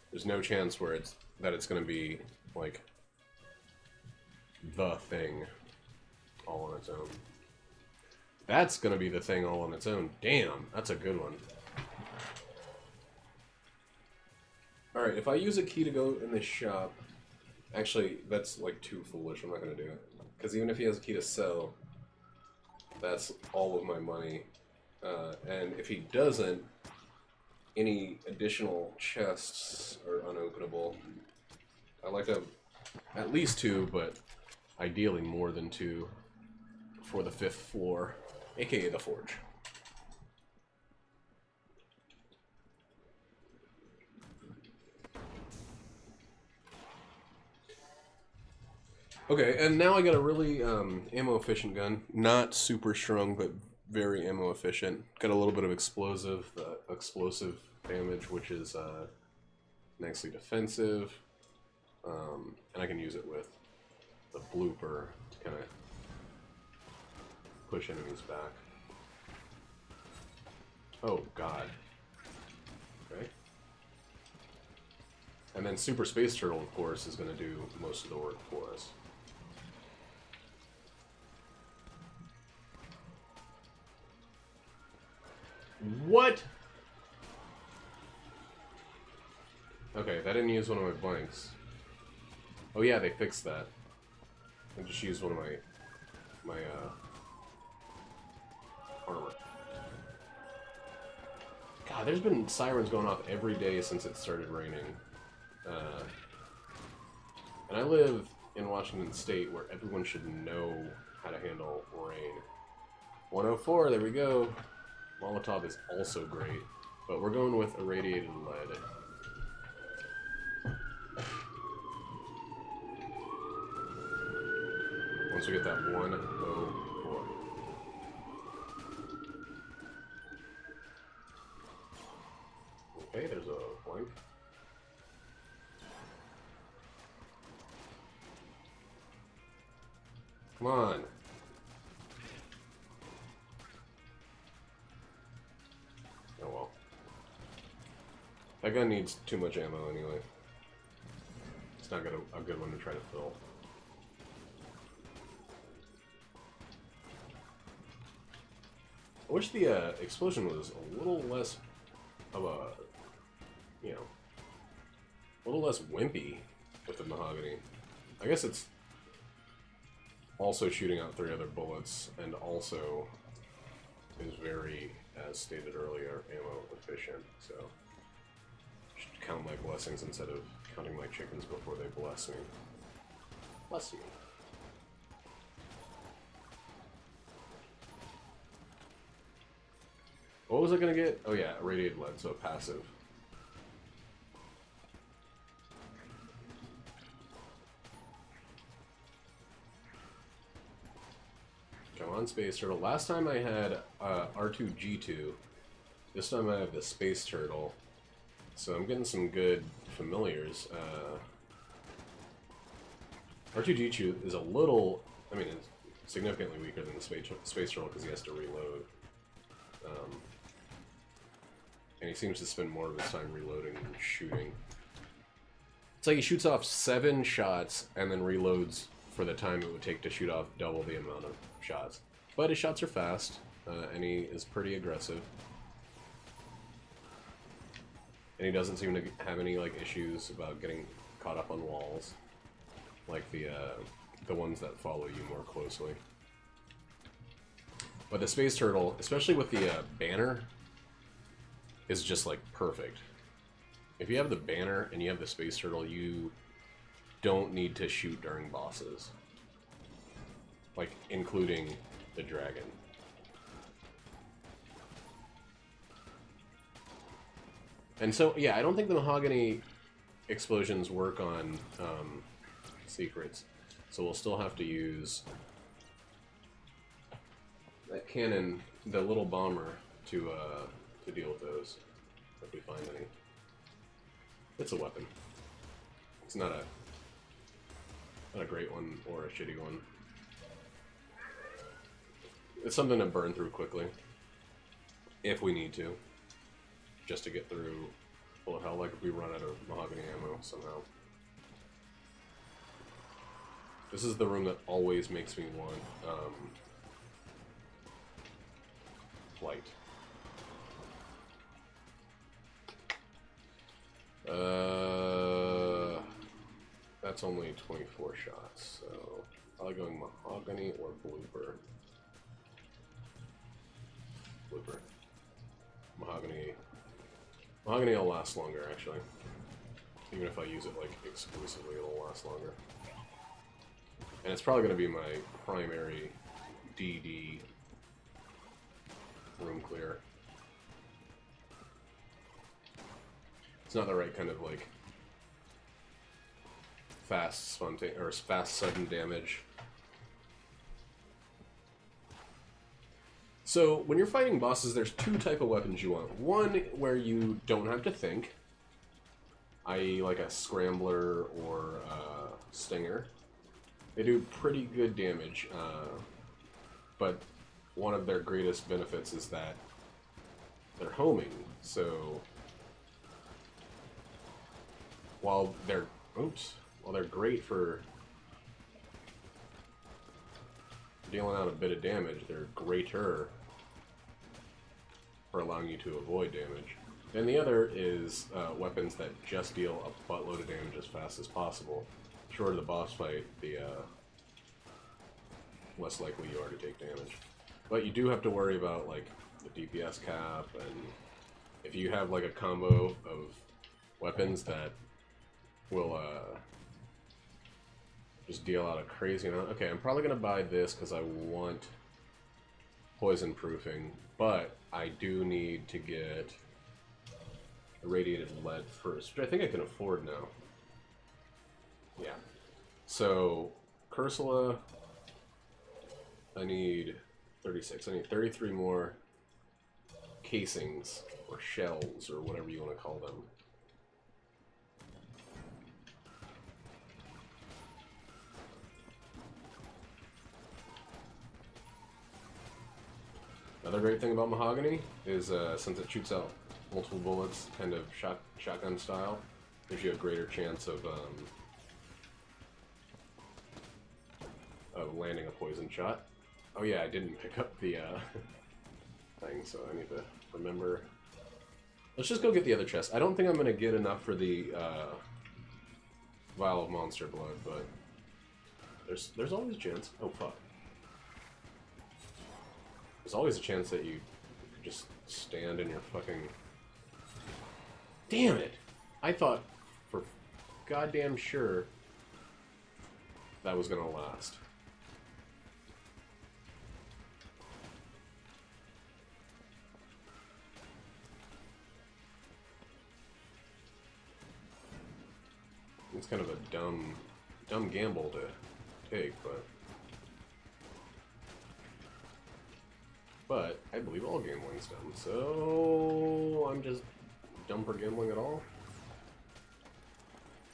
There's no chance where it's going to be, like, the thing all on its own. That's going to be the thing all on its own. Damn, that's a good one. Alright, if I use a key to go in the shop... Actually, that's, like, too foolish. I'm not going to do it. Because even if he has a key to sell, that's all of my money. And if he doesn't, any additional chests are unopenable. I like to have at least 2, but ideally more than 2 for the 5th floor, aka the forge. Okay, and now I got a really ammo-efficient gun. Not super strong, but very ammo-efficient. Got a little bit of explosive damage, which is nicely defensive. And I can use it with the blooper to kind of push enemies back. Oh, God. Okay. And then Super Space Turtle, of course, is going to do most of the work for us. What? Okay, that didn't use one of my blanks. Oh yeah, they fixed that. I just used one of my armor. God, there's been sirens going off every day since it started raining. And I live in Washington State, where everyone should know how to handle rain. 104, there we go. Molotov is also great, but we're going with irradiated lead. Once we get that 104. Okay, there's a blank. Come on. Oh well. That gun needs too much ammo anyway. It's not a good one to try to fill. I wish the explosion was a little less of a, you know, a little less wimpy with the mahogany. I guess it's also shooting out 3 other bullets, and also is very, as stated earlier, ammo efficient, so I should count my blessings instead of counting my chickens before they bless me. Bless you. What was I gonna get? Oh yeah, irradiated lead, so passive. Come on, Space Turtle. Last time I had R2-G2. This time I have the Space Turtle. So I'm getting some good familiars. R2-G2 is a little... I mean, it's significantly weaker than the Space Turtle because he has to reload. And he seems to spend more of his time reloading than shooting. It's like he shoots off 7 shots and then reloads for the time it would take to shoot off double the amount of shots. But his shots are fast, and he is pretty aggressive. And he doesn't seem to have any like issues about getting caught up on walls, like the ones that follow you more closely. But the Space Turtle, especially with the banner, is just like perfect. If you have the banner and you have the Space Turtle, you don't need to shoot during bosses. Like, including the dragon. And so, yeah, I don't think the mahogany explosions work on secrets. So we'll still have to use that cannon, the little bomber, to deal with those, if we find any. It's a weapon. It's not a great one or a shitty one. It's something to burn through quickly, if we need to, just to get through bullet hell, like if we run out of mahogany ammo somehow. This is the room that always makes me want flight. That's only 24 shots, so probably going mahogany or blooper. Blooper. Mahogany. Mahogany will last longer, actually. Even if I use it like exclusively, it'll last longer. And it's probably going to be my primary DD room clear. It's not the right kind of like fast sudden damage. So when you're fighting bosses, there's 2 types of weapons you want. One where you don't have to think, i.e. like a scrambler or a stinger. They do pretty good damage, but one of their greatest benefits is that they're homing. So while they're great for dealing out a bit of damage, they're greater for allowing you to avoid damage. And the other is weapons that just deal a buttload of damage as fast as possible. short of the boss fight, the less likely you are to take damage. But you do have to worry about like the DPS cap, and if you have like a combo of weapons that will just deal out a crazy amount. Okay, I'm probably gonna buy this because I want poison proofing, but I do need to get irradiated lead first, which I think I can afford now. Yeah. So, Cursula, I need 36. I need 33 more casings, or shells, or whatever you want to call them. Another great thing about Mahogany is since it shoots out multiple bullets, kind of shotgun style, gives you a greater chance of landing a poison shot. Oh yeah, I didn't pick up the thing, so I need to remember. Let's just go get the other chest. I don't think I'm going to get enough for the vial of monster blood, but there's always a chance. Oh fuck. There's always a chance that you could just stand in your fucking... Damn it! I thought for goddamn sure that was gonna last. It's kind of a dumb gamble to take, but I believe all gambling's dumb, so I'm just dumb for gambling at all.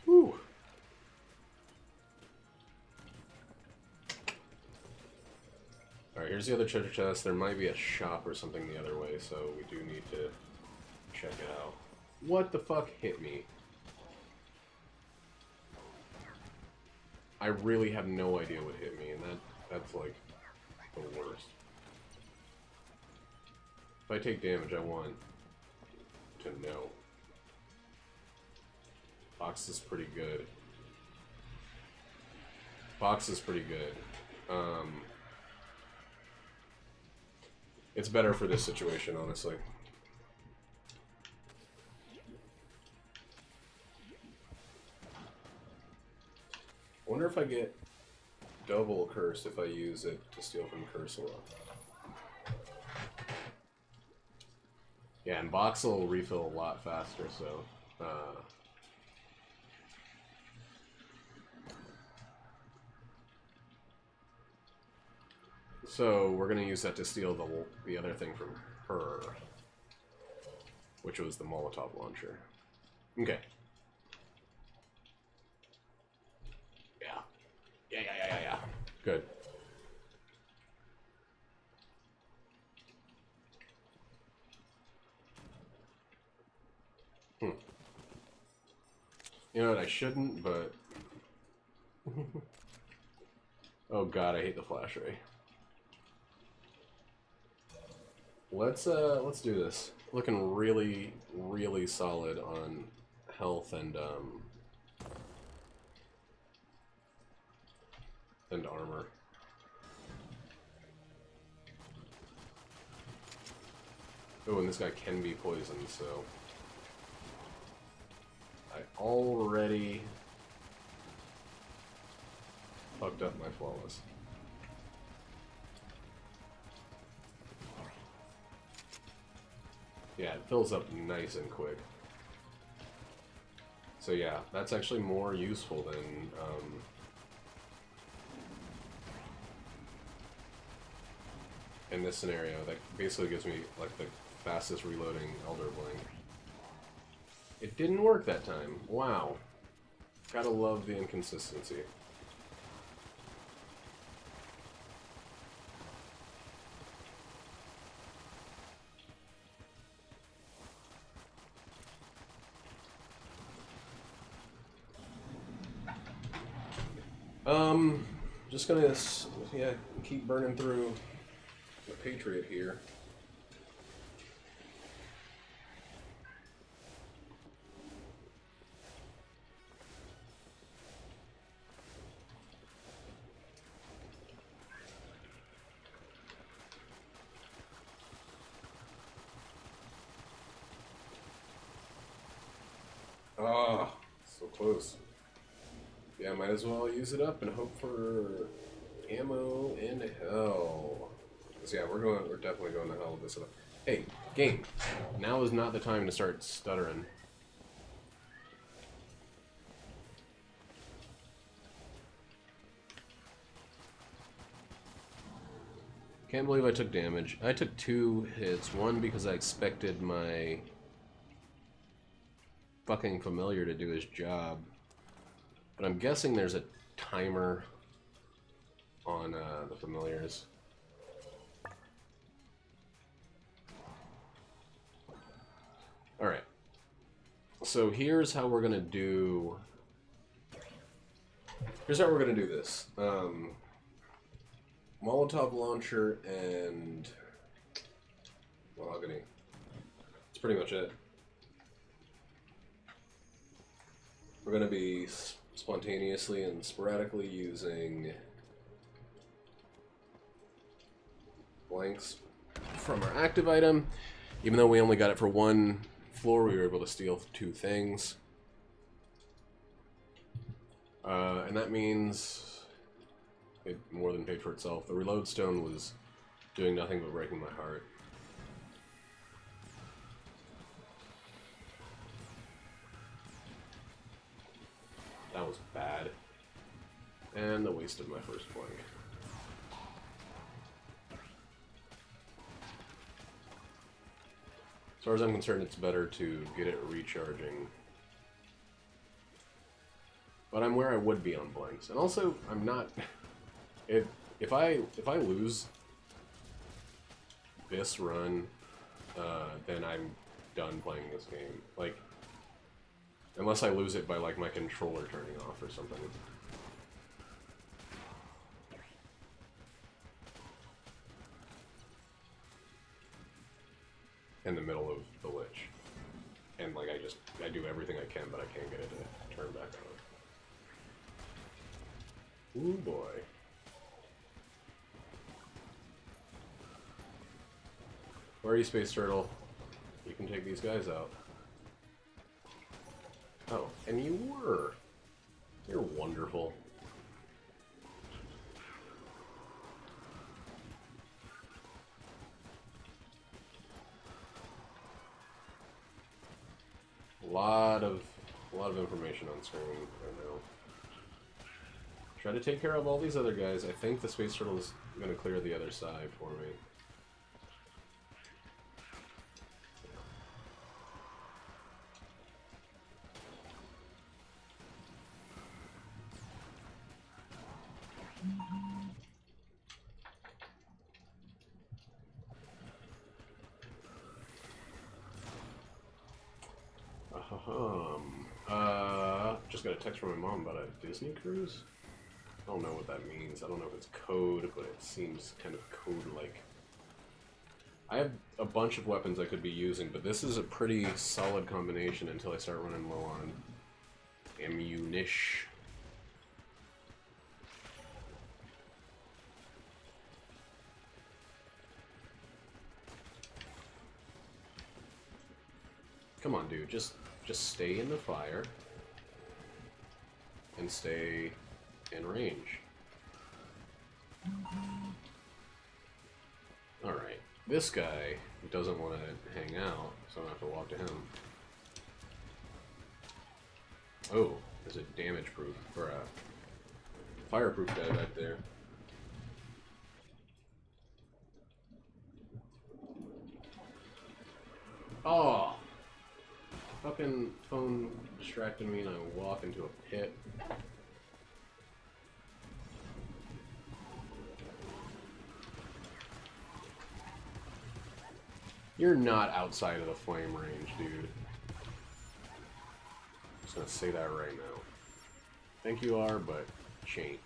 Whew. Alright, here's the other treasure chest. There might be a shop or something the other way, so we do need to check it out. What the fuck hit me? I really have no idea what hit me, and that's like the worst. If I take damage, I want to know. Box is pretty good. Box is pretty good. It's better for this situation, honestly. I wonder if I get double cursed if I use it to steal from Cursula. Yeah, and box will refill a lot faster, so... So, we're going to use that to steal the other thing from her, which was the Molotov launcher. Okay. Yeah. Good. You know what, I shouldn't, but... Oh god, I hate the flash ray. Let's do this. Looking really, really solid on health and armor. Oh, and this guy can be poisoned, so... I already fucked up my flawless. Yeah, it fills up nice and quick. So yeah, that's actually more useful than in this scenario. That basically gives me like the fastest reloading Elder Bling. It didn't work that time. Wow. Gotta love the inconsistency. Just gonna, yeah, keep burning through the Patriot here. close. Yeah, might as well use it up and hope for ammo in hell. So yeah, we're definitely going to hell with this stuff. Hey, game. Now is not the time to start stuttering. Can't believe I took damage. I took 2 hits. One because I expected my fucking familiar to do his job. But I'm guessing there's a timer on the familiars. Alright. So here's how we're gonna do... Here's how we're gonna do this. Molotov launcher and mahogany. That's pretty much it. We're going to be spontaneously and sporadically using blanks from our active item. Even though we only got it for 1 floor, we were able to steal 2 things. And that means it more than paid for itself. The reload stone was doing nothing but breaking my heart. That was bad. And the waste of my first blank. As far as I'm concerned, it's better to get it recharging. But I'm where I would be on blanks. And also, I'm not... If I lose this run, then I'm done playing this game. Like, unless I lose it by, like, my controller turning off or something. In the middle of the Lich. And, like, I do everything I can, but I can't get it to turn back on. Ooh, boy. Where are you, Space Turtle? You can take these guys out. Oh, and you were. You're wonderful. A lot of information on screen right now. Try to take care of all these other guys. I think the Space Turtle is going to clear the other side for me. Just got a text from my mom about a Disney cruise. I don't know what that means. I don't know if it's code, but it seems kind of code-like. I have a bunch of weapons I could be using, but this is a pretty solid combination until I start running low on ammunition. Come on, dude. Just stay in the fire. And stay in range. Alright. This guy doesn't want to hang out, so I'm going to have to walk to him. Oh, there's a damage-proof, or a fireproof guy back there. Oh! Fucking phone distracted me and I walk into a pit. You're not outside of the flame range, dude. I'm just gonna say that right now. Think you are, but chain.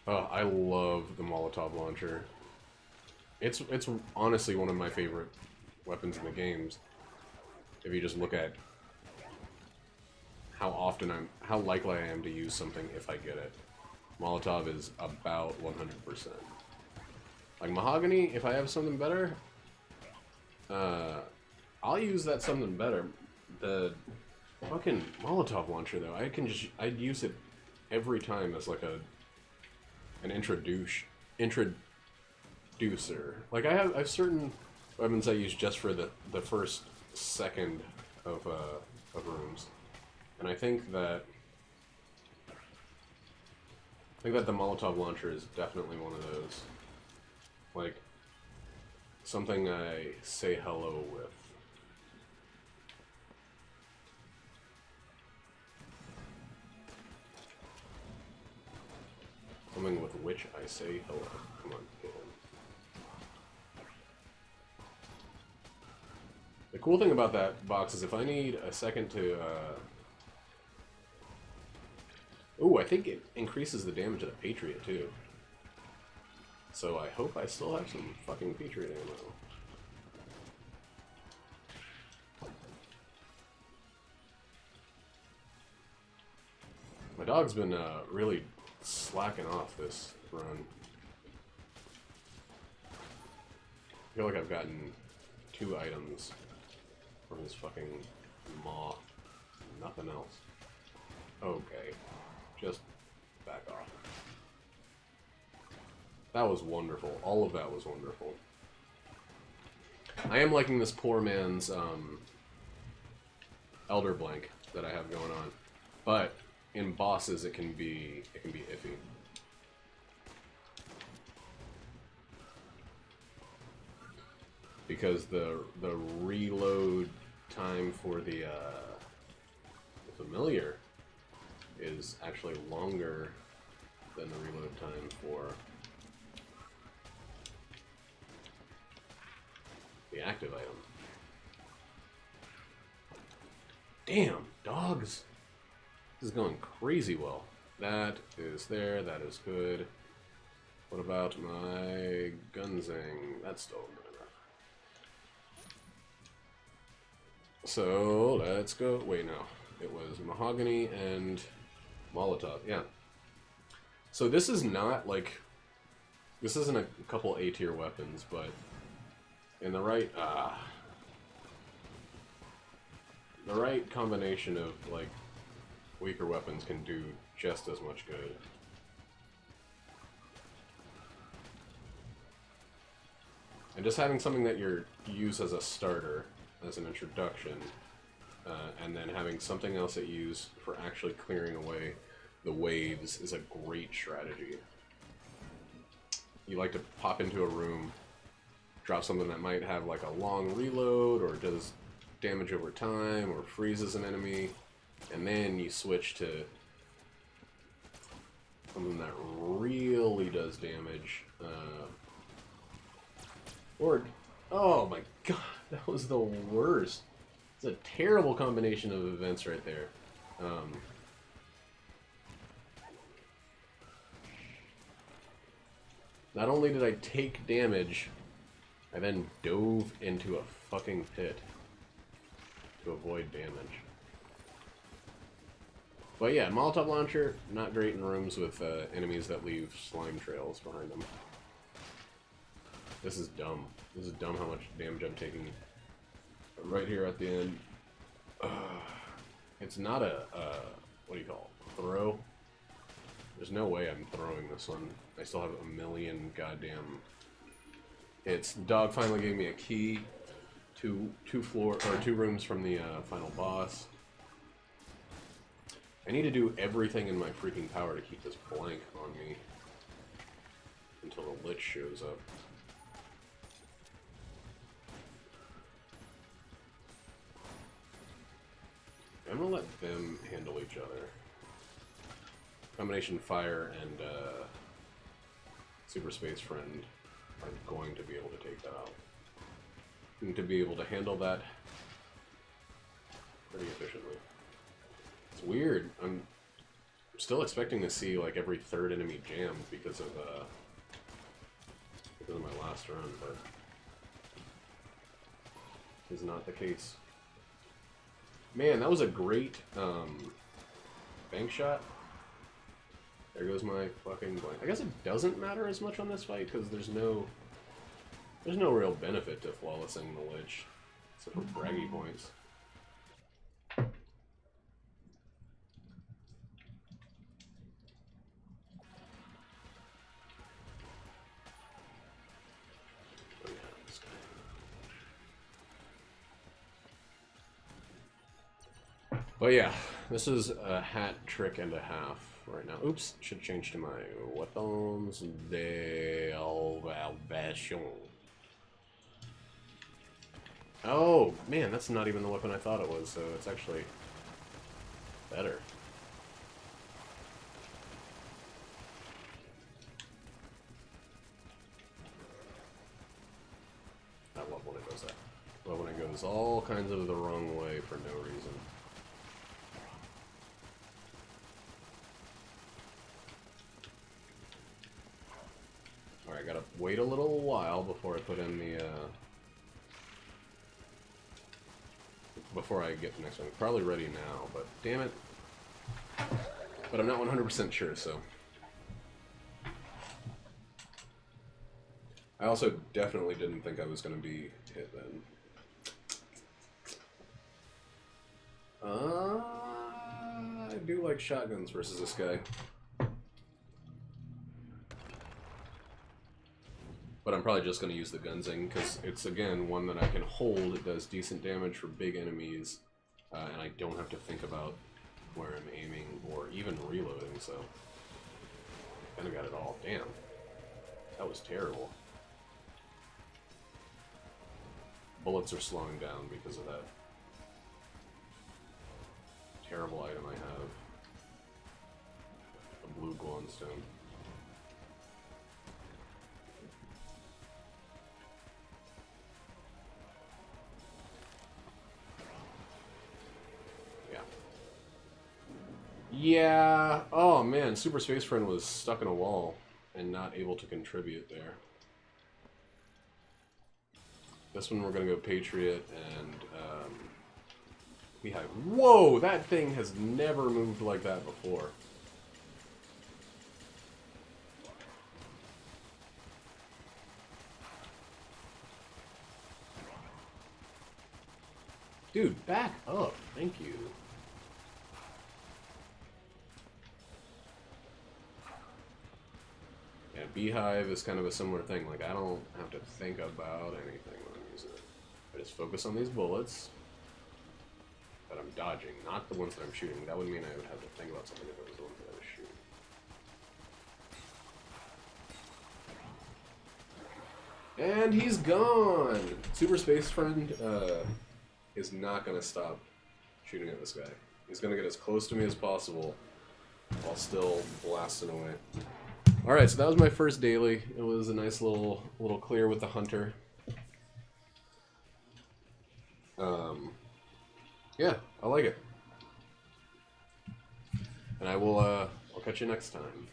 Oh, I love the Molotov launcher. It's honestly one of my favorite weapons in the games. If you just look at how likely I am to use something if I get it. Molotov is about 100%. Like Mahogany, if I have something better, I'll use that something better. The fucking Molotov launcher, though, I'd use it every time as like an introducer. Like I have certain weapons I use just for the first second of rooms, and I think that the Molotov launcher is definitely one of those. Like something I say hello with. Something with which I say hello. Come on, get in. The cool thing about that box is if I need a second to, Ooh, I think it increases the damage of the Patriot, too. So I hope I still have some fucking Patriot ammo. My dog's been, really slacking off this run. I feel like I've gotten 2 items from his fucking maw. Nothing else. Okay. Just back off. That was wonderful. All of that was wonderful. I am liking this poor man's Elder Blank that I have going on. But in bosses it can be iffy. Because the reload time for the familiar is actually longer than the reload time for the active item. Damn, dogs! This is going crazy well. That is there, that is good. What about my Gungeon? That's still good enough. So, let's go. Wait, no. It was Mahogany and Molotov, yeah. So this is not like... This isn't a couple A-tier weapons, but in the right... the right combination of, like, weaker weapons can do just as much good. And just having something that you use as a starter, as an introduction, and then having something else that you use for actually clearing away the waves is a great strategy. You like to pop into a room, drop something that might have like a long reload, or does damage over time, or freezes an enemy, and then you switch to something that really does damage. Oh my god, that was the worst. It's a terrible combination of events right there. Not only did I take damage, I then dove into a fucking pit to avoid damage. But yeah, Molotov launcher, not great in rooms with enemies that leave slime trails behind them. This is dumb. This is dumb how much damage I'm taking right here at the end. It's not a, what do you call it, throw? There's no way I'm throwing this one. I still have a million goddamn... It's... Dog finally gave me a key to two rooms from the final boss. I need to do everything in my freaking power to keep this blank on me until the Lich shows up. I'm gonna let them handle each other. Combination Fire and Super Space Friend are going to be able to take that out. And to be able to handle that pretty efficiently. It's weird. I'm still expecting to see like every third enemy jammed because of my last run, but is not the case. Man, that was a great bank shot. There goes my fucking blank. I guess it doesn't matter as much on this fight because there's no There's no real benefit to flawlessing the Lich, except for braggy points. But yeah, this is a hat trick and a half right now. Oops, should change to my weapons de salvation. Oh, man, that's not even the weapon I thought it was, so it's actually better. I love when it does that. I love when it goes all kinds of the wrong way for no reason. Alright, gotta wait a little while before I put in the, before I get the next one. Probably ready now, but damn it. But I'm not 100% sure, so. I also definitely didn't think I was going to be hit then. I do like shotguns versus this guy. But I'm probably just going to use the Gungeon, because it's, again, one that I can hold. It does decent damage for big enemies, and I don't have to think about where I'm aiming or even reloading, so... Kind of got it all. Damn. That was terrible. Bullets are slowing down because of that terrible item I have. A blue glowstone. Yeah. Oh man, Super Space Friend was stuck in a wall and not able to contribute there. This one we're gonna go Patriot and Beehive. Whoa, that thing has never moved like that before. Dude, back up. Thank you. Yeah, Beehive is kind of a similar thing. Like, I don't have to think about anything when I'm using it. I just focus on these bullets that I'm dodging, not the ones that I'm shooting. That would mean I would have to think about something if it was the ones that I was shooting. And he's gone! Super Space Friend is not going to stop shooting at this guy. He's going to get as close to me as possible while still blasting away. Alright, so that was my first daily. It was a nice little clear with the hunter. Yeah, I like it. And I will, I'll catch you next time.